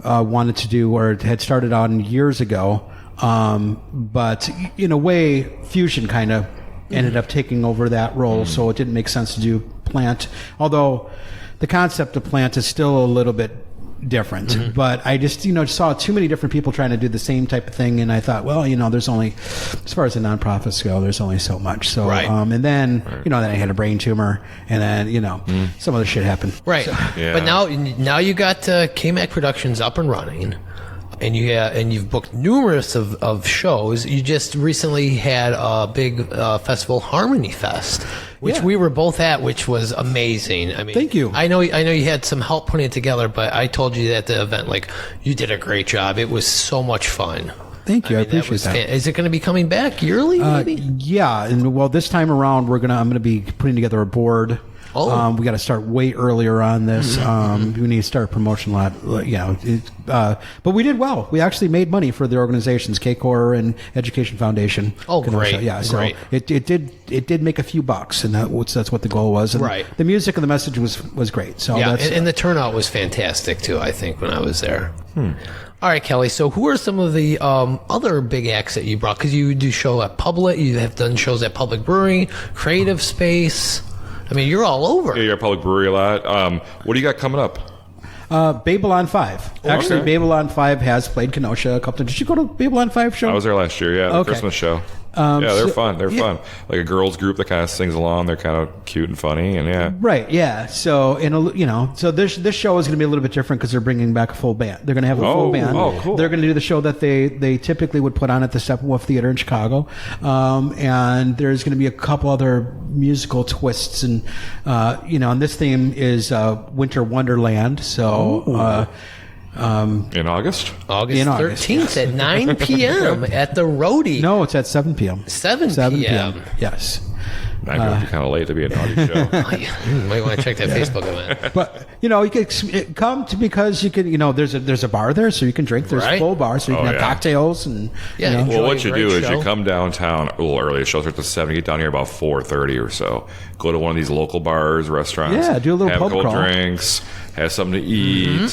wanted to do or had started on years ago. But in a way, Fusion kind of ended up taking over that role, so it didn't make sense to do Plant. Although the concept of Plant is still a little bit different. But I just, saw too many different people trying to do the same type of thing, and I thought, well, there's only, as far as the nonprofits go, there's only so much. So, Right. And then, then I had a brain tumor, and then, some other shit happened. Right. So, Yeah. But now you got KmacK Productions up and running. And you've booked numerous of shows. You just recently had a big festival, Harmony Fest, which we were both at, which was amazing. I mean, Thank you. I know you had some help putting it together, but I told you at the event, you did a great job. It was so much fun. Thank you. I appreciate that. Is it going to be coming back yearly? Maybe. Yeah, and well, this time around I'm going to be putting together a board. Oh. We got to start way earlier on this. We need to start promotion a lot. But we did well. We actually made money for the organizations, KCOR and Education Foundation. Oh, Kenosha. great. Yeah, so Great. it did make a few bucks, and that's what the goal was. And Right. The music and the message was great. So Yeah, that's and the turnout was fantastic too, I think, when I was there. All right, Kelly, so who are some of the other big acts that you brought? Because you do show at Public, you have done shows at Public Brewing, Creative Space. I mean, you're all over. Yeah, you're a public brewery a lot. What do you got coming up? Babe-Alon 5. Actually, okay. Babe-Alon 5 has played Kenosha a couple times. Did you go to Babe-Alon 5 show? I was there last year, yeah, the Okay. Christmas show. They're fun. They're fun. Like a girls group that kind of sings along. They're kind of cute and funny, and yeah. Right, yeah. So, so this show is going to be a little bit different because they're bringing back a full band. They're going to have a full band. Oh, cool. They're going to do the show that they typically would put on at the Steppenwolf Theater in Chicago. And there's going to be a couple other musical twists. And, and this theme is Winter Wonderland. So, In August? August In August, 13th at 9 p.m. at the Roadie. no, it's at 7 p.m. 7 p.m. Yes. I might be kind of late to be an audio show. You might want to check that Facebook event. But you can come to because you can there's a bar there so you can drink. There's Right. a full bar so you can have yeah. cocktails and Yeah, you know. enjoy Well, a what you great do is show. you come downtown a little early. The show starts at 7. Get down here about 4:30 or so. Go to one of these local bars, restaurants. Yeah, do a little have pub a couple crawl. drinks, have something to eat.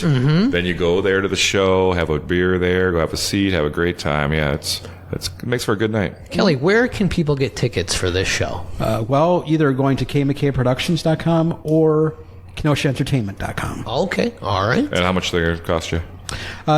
Then you go there to the show, have a beer there, go have a seat, have a great time. Yeah, it makes for a good night. Kelly, where can people get tickets for this show? Well, either going to KmacKProductions.com or KenoshaEntertainment.com. Okay, all right. And how much they going to cost you?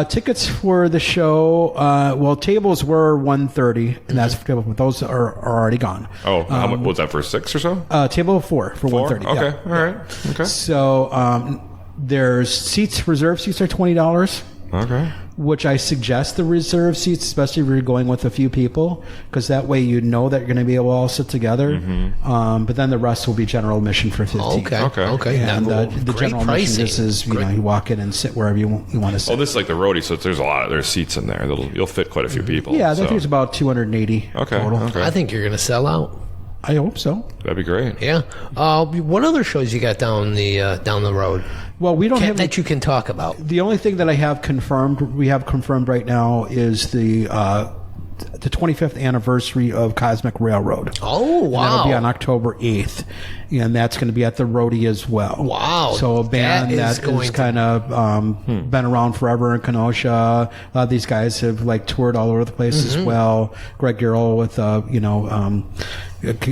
Tickets for the show, tables were $130, and that's for table. Those are already gone. Oh, how much was that for 6 or so? Table 4 for Four? $130. Okay, yeah. all right. Okay. So there's seats. Reserve seats are $20. Okay. which I suggest the reserve seats, especially if you're going with a few people, because that way you know that you're going to be able to all sit together. But then the rest will be general admission for 15. Okay. And Now, the great general pricing. admission, this is, you know, you walk in and sit wherever you want to sit. Oh, this is like the roadie, so there's seats in there. You'll fit quite a few people. Yeah, I so. think it's about 280 total. Okay. I think you're going to sell out. I hope so. That'd be great. Yeah. What other shows you got down the road? Well, we don't have that you can talk about. the only thing that we have confirmed right now is the 25th anniversary of Cosmic Railroad. Oh, wow. And that'll be on October 8th. And that's going to be at the Roadie as well. Wow. So a band that is that has kind of been around forever in Kenosha. A lot of these guys have like toured all over the place as well. Greg Garrell with,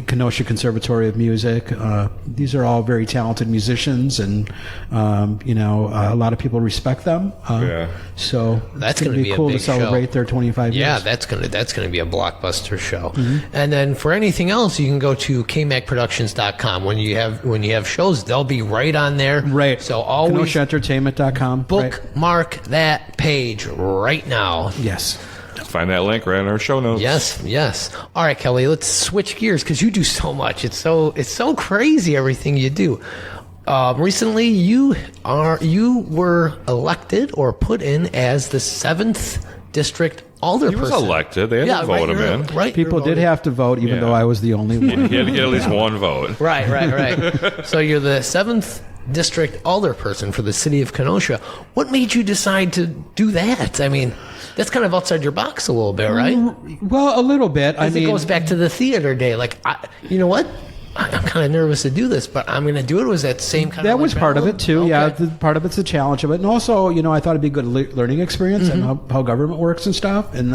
Kenosha Conservatory of Music. These are all very talented musicians, and a lot of people respect them. So That's it's gonna going to be a cool big to celebrate show. their 25 Yeah, years. that's gonna be a blockbuster show. And then for anything else, you can go to KmacProductions.com. When you have shows, they'll be right on there. Right. So always KenoshaEntertainment.com. bookmark that page right now. Yes. Find that link right in our show notes. Yes. All right, Kelly, let's switch gears because you do so much. It's so crazy everything you do. Recently, you were elected or put in as the 7th District Alderperson. He was elected. They had to vote him in. Right. People did have to vote, even Yeah. though I was the only one. He had to get at least one vote. Right. So you're the 7th District Alderperson for the city of Kenosha. What made you decide to do that? I mean, that's kind of outside your box a little bit, right? Well, a little bit. I Because mean, it goes back to the theater day. Like, you know what? I'm kind of nervous to do this, but I'm going to do it. Was that same kind of that was part of it too. Okay. Yeah, part of it's a challenge of it, and also, I thought it'd be a good learning experience and how government works and stuff. And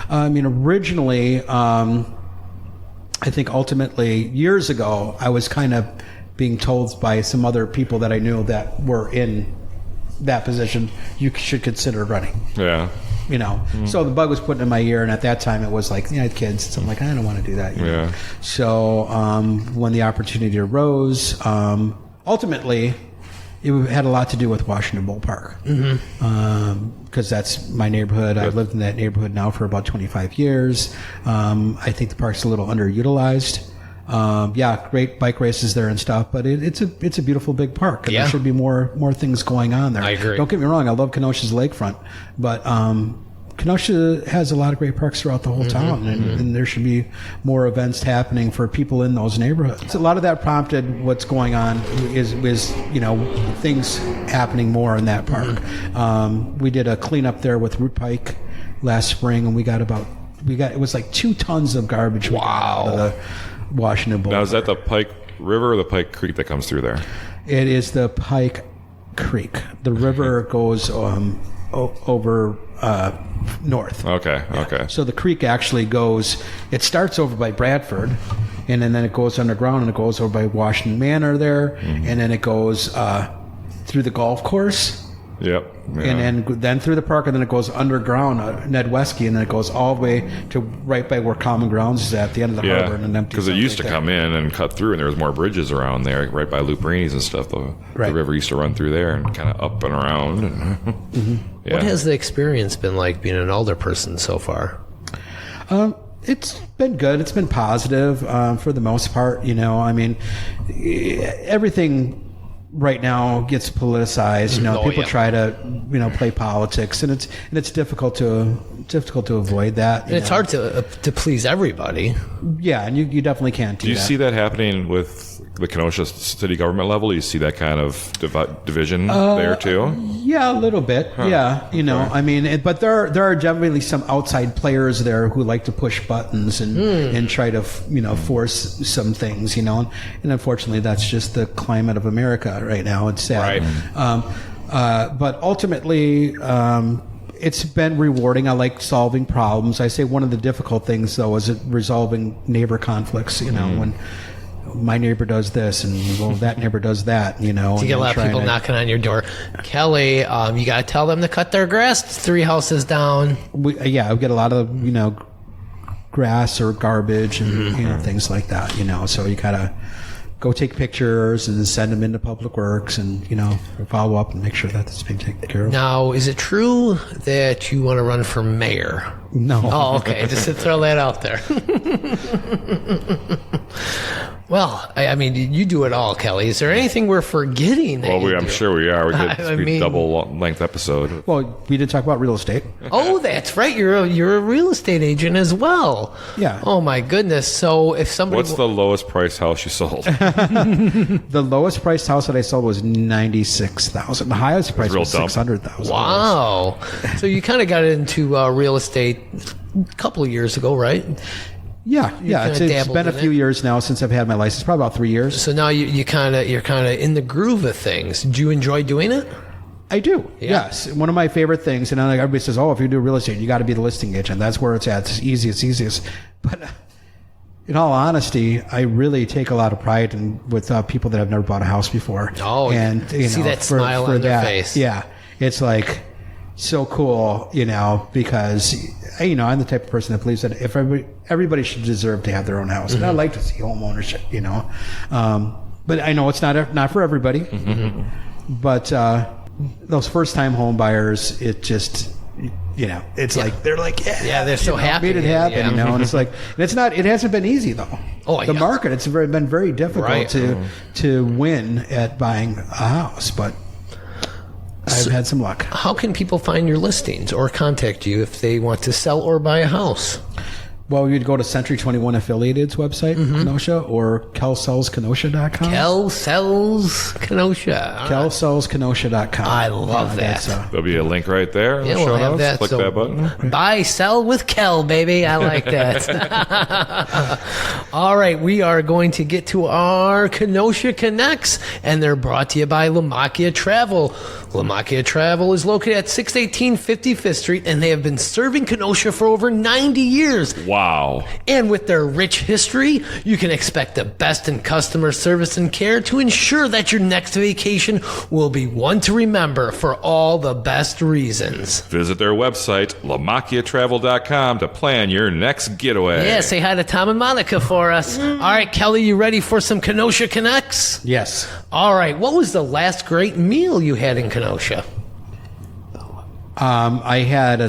originally, I think ultimately years ago, I was kind of being told by some other people that I knew that were in that position, you should consider running. Yeah. So the bug was put in my ear, and at that time it was like, I had kids, so I'm like, I don't want to do that. Yeah. So when the opportunity arose, ultimately it had a lot to do with Washington Bowl Park, because that's my neighborhood. I've lived in that neighborhood now for about 25 years. I think the park's a little underutilized. Great bike races there and stuff, but it's a beautiful big park, and there should be more things going on there. I agree. Don't get me wrong, I love Kenosha's lakefront, but Kenosha has a lot of great parks throughout the whole town, and there should be more events happening for people in those neighborhoods. A lot of that prompted what's going on is things happening more in that park. We did a cleanup there with Root Pike last spring, and we got it was like 2 tons of garbage. We got out of the Washington Bowl. Now, is that the Pike River or the Pike Creek that comes through there? It is the Pike Creek. The river goes over north. Okay. So the creek actually it starts over by Bradford, and then it goes underground, and it goes over by Washington Manor there, and then it goes through the golf course. Yep. Yeah. And then through the park, and then it goes underground, Ned Wesky, and then it goes all the way to right by where Common Grounds is at the end of the harbor. And because it used to come in and cut through, and there was more bridges around there, right by Luperini's and stuff. The river used to run through there and kind of up and around. And What has the experience been like being an alderperson so far? It's been good. It's been positive for the most part. Everything right now gets politicized. People try to play politics, and it's difficult to avoid that. And it's hard to please everybody. Yeah, and you definitely can't do that. Do you see that happening with the Kenosha city government level? Do you see that kind of division there too? Yeah, a little bit. Yeah, but there are definitely some outside players there who like to push buttons and try to force some things. And unfortunately, that's just the climate of America right now. It's sad. Right. But ultimately, it's been rewarding. I like solving problems. I say one of the difficult things though is resolving neighbor conflicts. When my neighbor does this and that neighbor does that, You get a lot of people knocking on your door. Kelly, you got to tell them to cut their grass. It's 3 houses down. We get a lot of, grass or garbage and, things like that, So you gotta go take pictures and send them into Public Works and, follow up and make sure that it's being taken care of. Now, is it true that you want to run for mayor? No. Oh, okay. Just to throw that out there. Well, I mean, you do it all, Kelly. Is there anything we're forgetting? I'm sure we are. We could I mean, double length episode. Well, we did talk about real estate. Oh, that's right. You're a real estate agent as well. Yeah. Oh my goodness. So if somebody, What's the lowest price house you sold? The lowest priced house that I sold was $96,000. The highest price real was dump. $600,000. wow. So you kind of got into real estate a couple of years ago, right? Yeah. It's dabbled been a in few it? years now since I've had my license. Probably about 3 years. So now you're kind of in the groove of things. Do you enjoy doing it? I do. Yeah. Yes. One of my favorite things, and everybody says, "Oh, if you do real estate, you got to be the listing agent. That's where it's at. It's easiest." But in all honesty, I really take a lot of pride with people that have never bought a house before. Oh, and see that smile on their face. Yeah, it's like so cool, because I'm the type of person that believes that if everybody should deserve to have their own house, and I like to see home ownership, But I know it's not for everybody. Mm-hmm. But those first time home buyers, it just it's like they're like they're so happy. Made it happen, and it's like it hasn't been easy though. Oh, the yeah. market, it's been very difficult Right. to win at buying a house, but I've had some luck. How can people find your listings or contact you if they want to sell or buy a house? Well, you'd go to Century 21 Affiliated's website, Mm-hmm. Kenosha, or KelsellsKenosha.com. Kel sells Kenosha. KelsellsKenosha.com. I love that. There'll be a link right there in Yeah, the we'll show have notes. that. Click So that button. Buy, sell with Kel, baby. I like that. All right, we are going to get to our Kenosha Connects, and they're brought to you by Lamakia Travel. Lamakia Travel is located at 618 55th Street, and they have been serving Kenosha for over 90 years. Wow. And with their rich history, you can expect the best in customer service and care to ensure that your next vacation will be one to remember for all the best reasons. Visit their website, lamakiatravel.com, to plan your next getaway. Yeah, say hi to Tom and Monica for us. All right, Kelly, you ready for some Kenosha Connects? Yes. All right, what was the last great meal you had in Kenosha? I had a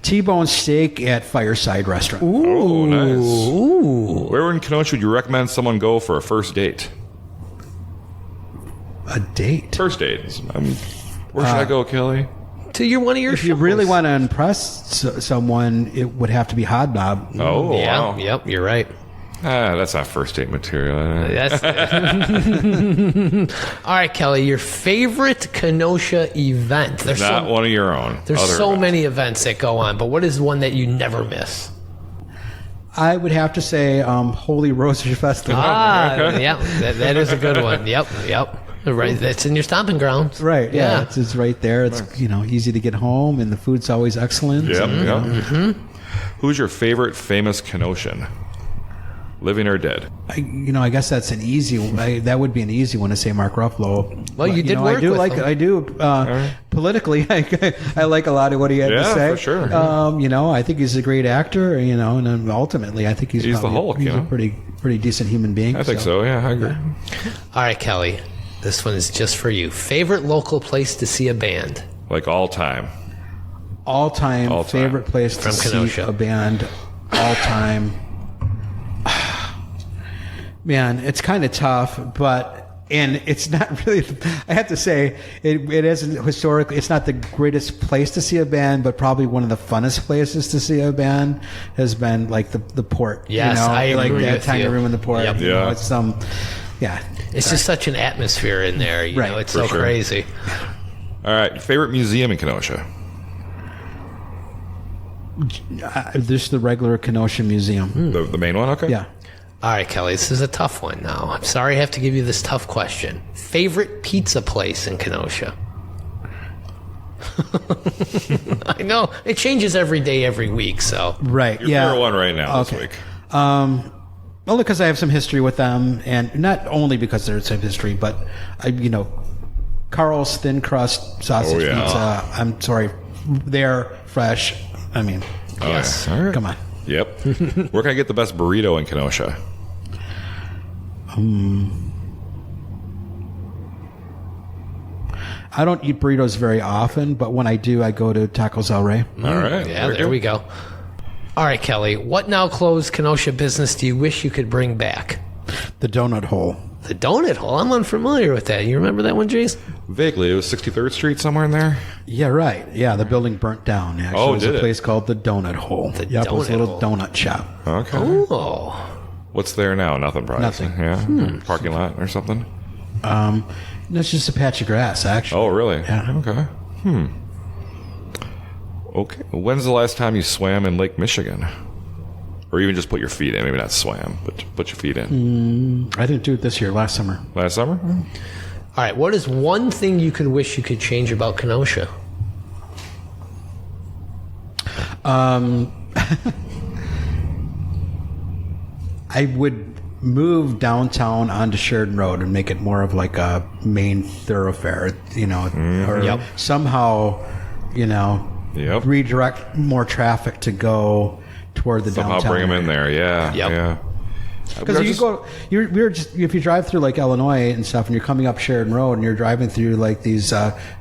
T-bone steak at Fireside Restaurant. Oh, nice. Ooh. Where in Kenosha would you recommend someone go for a first date? A date. First date. Where should I go, Kelly? To one of your If you really want to impress someone, it would have to be Hobnob. Oh, Yeah, wow. yep, you're right. That's not first date material. That's all right, Kelly. Your favorite Kenosha event? There's Not one of your own. There's Other so events. many events that go on, but what is one that you never miss? I would have to say Holy Rosary Festival. Yeah, that is a good one. Yep. Right, that's in your stomping grounds. Right, yeah. It's right there. It's easy to get home, and the food's always excellent. Yep, And, yep. Who's your favorite famous Kenoshan? Living or dead? I guess that's an easy one. That would be an easy one to say Mark Ruffalo. Well, you did work with him. I do politically. I like a lot of what he had to say. for sure. I think he's a great actor. And then ultimately, I think he's the probably- Hulk, He's a pretty decent human being. I think so, yeah, I agree. All right, Kelly. This one is just for you. Favorite local place to see a band? Like all time. All-time All-time. favorite place to From see Kenosha. a band. All-time. Man, it's kind of tough, and it's not really. I have to say, it isn't historically. It's not the greatest place to see a band, but probably one of the funnest places to see a band has been like the Port. Yes, I agree like that with tiny you. room in the Port. Yep. Yeah. It's yeah. It's just such an atmosphere in there. Right, It's for so sure. crazy. All right, your favorite museum in Kenosha? Just the regular Kenosha Museum. The main one? Okay. Yeah. All right, Kelly. This is a tough one now. I'm sorry I have to give you this tough question. Favorite pizza place in Kenosha? I know. It changes every day, every week, so. Right. Your yeah. favorite one right now this week. Only because I have some history with them, and not only because there's some history, but Carl's thin crust sausage Oh, yeah. pizza. I'm sorry, they're fresh. I mean, Yes. All right. come on. Yep. Where can I get the best burrito in Kenosha? I don't eat burritos very often, but when I do, I go to Tacos El Rey. All right. Yeah, there we go. All right, Kelly. What now closed Kenosha business do you wish you could bring back? The Donut Hole. The Donut Hole. I'm unfamiliar with that. You remember that one, Jace? Vaguely. It was 63rd Street somewhere in there. Yeah, right. Yeah, the building burnt down. Actually, Oh, it was did a it? place called the Donut Hole. It was a little donut shop. Okay. Oh. What's there now? Nothing, probably. Nothing. Yeah. Parking lot or something? It's just a patch of grass, actually. Oh, really? Yeah. Okay. Okay. When's the last time you swam in Lake Michigan? Or even just put your feet in. Maybe not swam, but put your feet in. I didn't do it this year. Last summer. Last summer? All right. What is one thing you could wish you could change about Kenosha? I would move downtown onto Sheridan Road and make it more of like a main thoroughfare, or Yep. somehow, Yep. redirect more traffic to go toward the Somehow downtown. bring them in there. Yeah. Yep. Yeah. Because if you drive through like Illinois and stuff, and you're coming up Sheridan Road, and you're driving through like these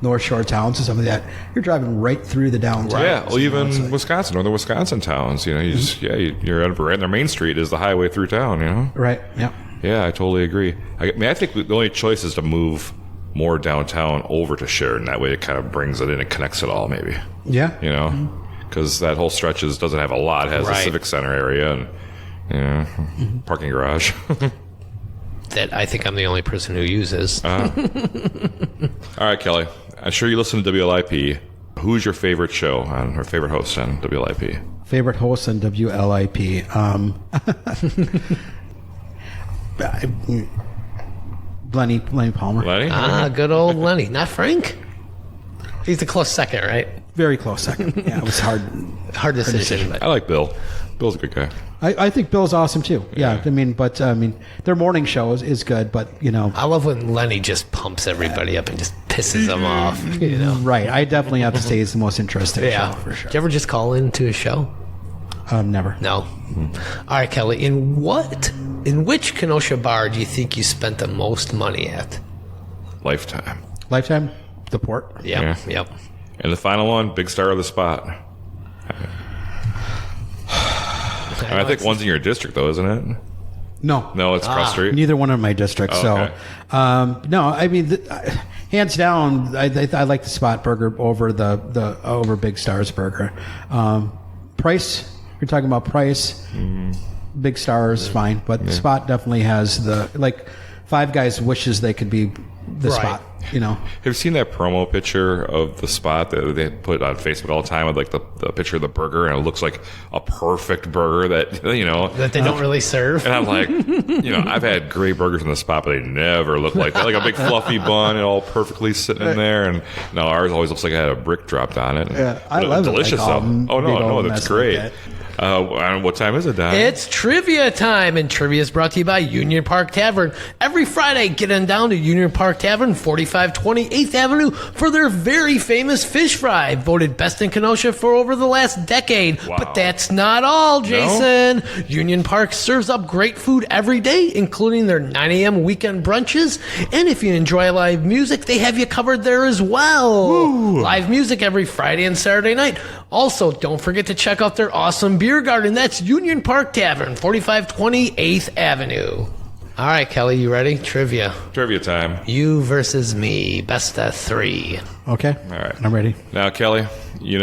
North Shore towns and stuff like that, you're driving right through the downtown. Yeah, well, even It's like- Wisconsin, northern Wisconsin towns, you just, you're right in their main street is the highway through town, Right. Yeah. Yeah, I totally agree. I think the only choice is to move more downtown over to Sheridan. That way it kind of brings it in and connects it all, maybe. Yeah. Because that whole stretch doesn't have a lot. It has a Right. civic center area and parking garage. That I think I'm the only person who uses. All right, Kelly. I'm sure you listen to WLIP. Who's your favorite show or favorite host on WLIP? Favorite host on WLIP. Lenny Palmer. Lenny? Good old Lenny. Not Frank? He's the close second, right? Very close second. Yeah, it was hard. Hard decision. But I like Bill. Bill's a good guy. I think Bill's awesome too. Yeah, their morning show is good, but I love when Lenny just pumps everybody up and just pisses them off. right. I definitely have to say he's the most interesting Yeah, show for sure. Did you ever just call into a show? Never. No. All right, Kelly. In which Kenosha bar do you think you spent the most money at? Lifetime. Lifetime, the Port. Yep. Yeah. Yep. And the final one, big star of the spot. I think one's in your district, though, isn't it? No, No, it's across the street. neither one of my districts. Okay. So, no, I mean, hands down, I like the Spot Burger over the over Big Stars Burger. Price, you're talking about price. Big Stars, fine, but Spot definitely has Five Guys wishes they could be the Right. Spot. Have you seen that promo picture of the Spot that they put on Facebook all the time with the picture of the burger, and it looks like a perfect burger that That they don't really serve. And I'm like, I've had great burgers in the Spot, but they never look like that. Like a big fluffy bun and all perfectly sitting in there. And no, ours always looks like it had a brick dropped on it. Yeah, I But love it. delicious Like, though. Oh big no, old that's mess great. like What time is it, Don? It's trivia time, and trivia is brought to you by Union Park Tavern. Every Friday, get on down to Union Park Tavern, 4520 8th Avenue, for their very famous fish fry, voted best in Kenosha for over the last decade. Wow. But that's not all, Jason. Union Park serves up great food every day, including their 9 a.m. weekend brunches. And if you enjoy live music, they have you covered there as well. Woo. Live music every Friday and Saturday night. Also, don't forget to check out their awesome beer garden. That's Union Park Tavern, 4520 8th Avenue. All right, Kelly, you ready? Trivia. Trivia time. You versus me. Best of three. Okay. All right. I'm ready. Now, Kelly, we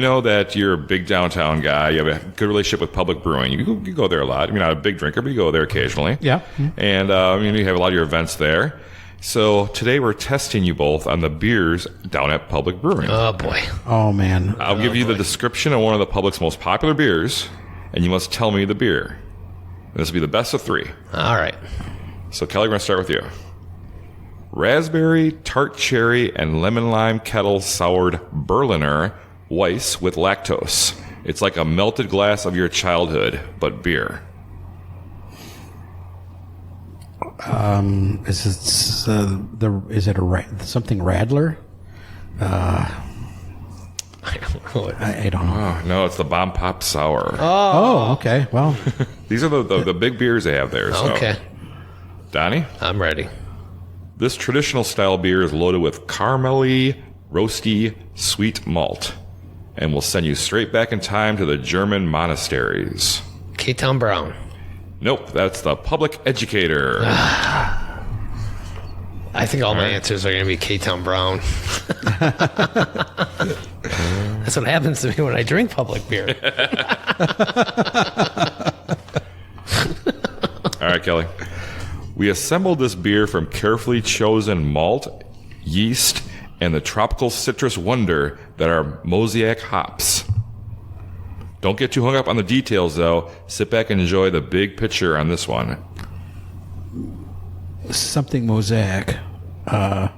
know that you're a big downtown guy. You have a good relationship with Public Brewing. You go there a lot. You're not a big drinker, but you go there occasionally. Yeah. And you have a lot of your events there. So today we're testing you both on the beers down at Public Brewing. Oh, boy. Oh man. I'll give you the description of one of the Public's most popular beers, and you must tell me the beer. This will be the best of three. All right. So, Kelly, we're going to start with you. Raspberry, tart cherry, and lemon lime kettle soured Berliner Weiss with lactose. It's like a melted glass of your childhood, but beer. Is it something Radler? I don't know. Oh, no, it's the Bomb Pop Sour. Oh, okay. Well, These are the big beers they have there. So. Okay. Donnie? I'm ready. This traditional style beer is loaded with caramelly, roasty, sweet malt and will send you straight back in time to the German monasteries. Ktown Brown. Nope, that's the Public Educator. I think all my answers are going to be Ktown Brown. That's what happens to me when I drink public beer. All right, Kelly. We assembled this beer from carefully chosen malt, yeast, and the tropical citrus wonder that are mosaic hops. Don't get too hung up on the details, though. Sit back and enjoy the big picture on this one. Something mosaic. I'll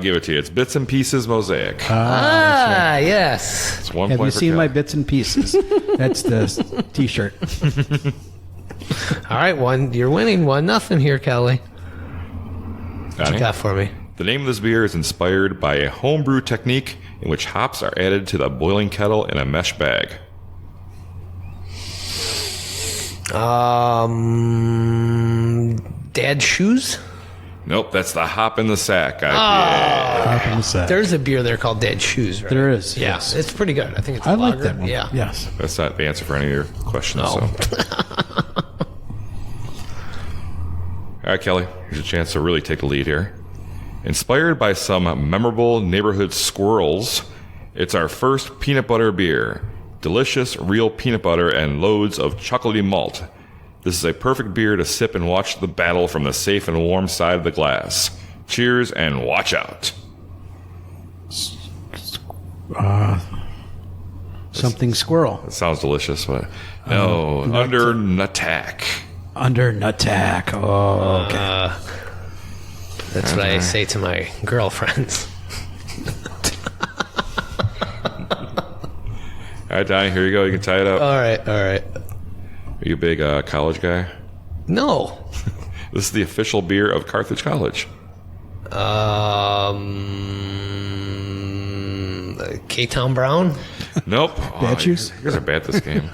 give it to you. It's Bits and Pieces Mosaic. Yes. It's 1 Have point you for seen Kelly. my bits and pieces? That's the T-shirt. All right, you're winning 1-0 here, Kelly. What Donnie? you got for me? The name of this beer is inspired by a homebrew technique in which hops are added to the boiling kettle in a mesh bag. Dad's Shoes? Nope, that's the Hop in the Sack IPA. There's a beer there called Dad's Shoes, right? There is, Yeah, yes. it's pretty good. I think it's a I like lager. that one. Yeah. Yes. That's not the answer for any of your questions. No. So. All right, Kelly, here's a chance to really take the lead here. Inspired by some memorable neighborhood squirrels, it's our first peanut butter beer. Delicious, real peanut butter and loads of chocolatey malt. This is a perfect beer to sip and watch the battle from the safe and warm side of the glass. Cheers and watch out. Something squirrel. It sounds delicious, but no, under attack. Under an attack. Oh, okay. That's what I say to my girlfriends. All right, Donnie, here you go. You can tie it up. All right. Are you a big college guy? No. This is the official beer of Carthage College. Ktown Brown? Nope. Bad juice? You guys are bad at this game.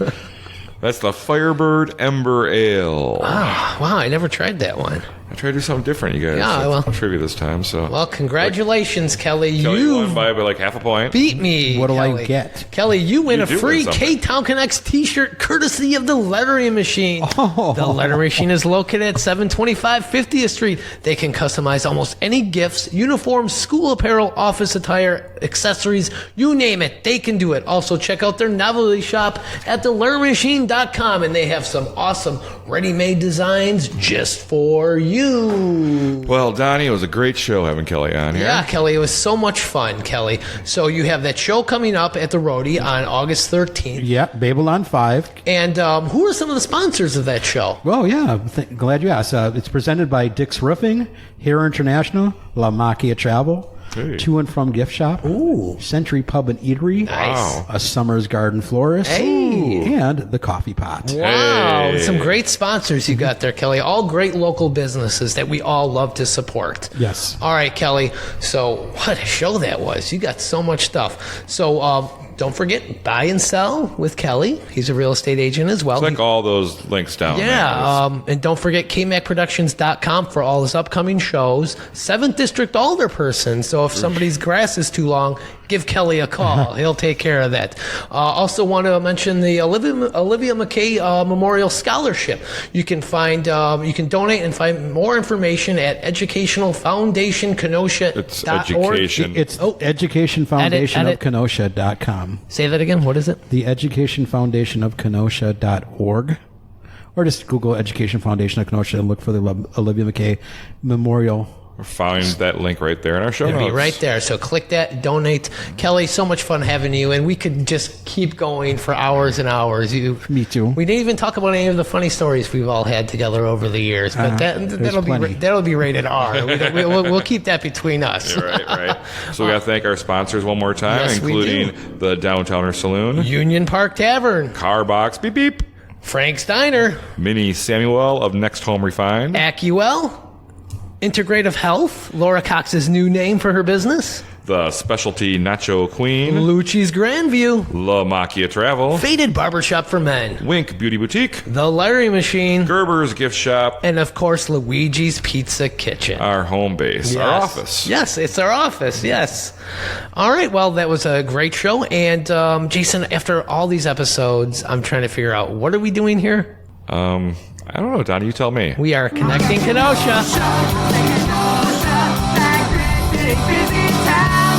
That's the Firebird Ember Ale. Oh, wow, I never tried that one. I tried to do something different, you guys. Yeah, It's well. trivia this time. So Well, congratulations, Kelly. Kelly You won by like half a point. beat me. What do I Kelly. get? Kelly, you win You a do free win something. Ktown Connects t-shirt courtesy of the Lettering Machine. Oh. The Lettering Machine is located at 725 50th Street. They can customize almost any gifts, uniforms, school apparel, office attire, accessories, you name it. They can do it. Also, check out their novelty shop at thelettermachine.com, and they have some awesome ready-made designs just for you. Well, Donnie, it was a great show having Kelly on here. Yeah, Kelly, it was so much fun, Kelly. So you have that show coming up at the Roadie on August 13th. Yeah, Babe-Alon 5. And who are some of the sponsors of that show? Well, yeah, glad you asked. It's presented by Dick's Roofing, Hair International, MacKay Travel, Hey. To and From Gift Shop, Century Pub and Eatery, Nice. A Summer's Garden Florist, Hey. and The Coffee Pot. Wow, Hey. some great sponsors you got there, Kelly. All great local businesses that we all love to support. Yes. All right, Kelly. So what a show that was. You got so much stuff. So don't forget, buy and sell with Kelly. He's a real estate agent as well. Click all those links down there. Yeah, and don't forget KmacProductions.com for all his upcoming shows. 7th District Alderperson, so if somebody's grass is too long, give Kelly a call. He'll take care of that. Also want to mention the Olivia MacKay Memorial Scholarship. You can donate and find more information at educationalfoundationkenosha.org. It's education. It's Education Foundation edit. of Kenosha.com. Say that again. What is it? The Education Foundation of Kenosha.org. Or just Google Education Foundation of Kenosha and look for the Olivia MacKay Memorial. Find that link right there in our show It'll be notes. right there. So click that, donate. Kelly, so much fun having you, and we could just keep going for hours and hours. Me too. We didn't even talk about any of the funny stories we've all had together over the years, but that'll be rated R. We'll keep that between us. Right. So we got to thank our sponsors one more time, Yes, we including the Downtowner Saloon, Union Park Tavern, Car Box, beep beep, Frank's Diner, Minnie Samuel of Next Home Refined, AccuWell, Integrative Health, Laura Cox's new name for her business, The Specialty Nacho Queen, Lucci's Grandview, La Macchia Travel, Faded Barbershop for Men, Wink Beauty Boutique, The Larry Machine, Gerber's Gift Shop, and of course Luigi's Pizza Kitchen. our home base, our office. Yes, it's our office. Yes. All right. Well, that was a great show. And Jason, after all these episodes, I'm trying to figure out what are we doing here? I don't know, Donnie, you tell me. We are connecting Kenosha. Kenosha, that great big busy town.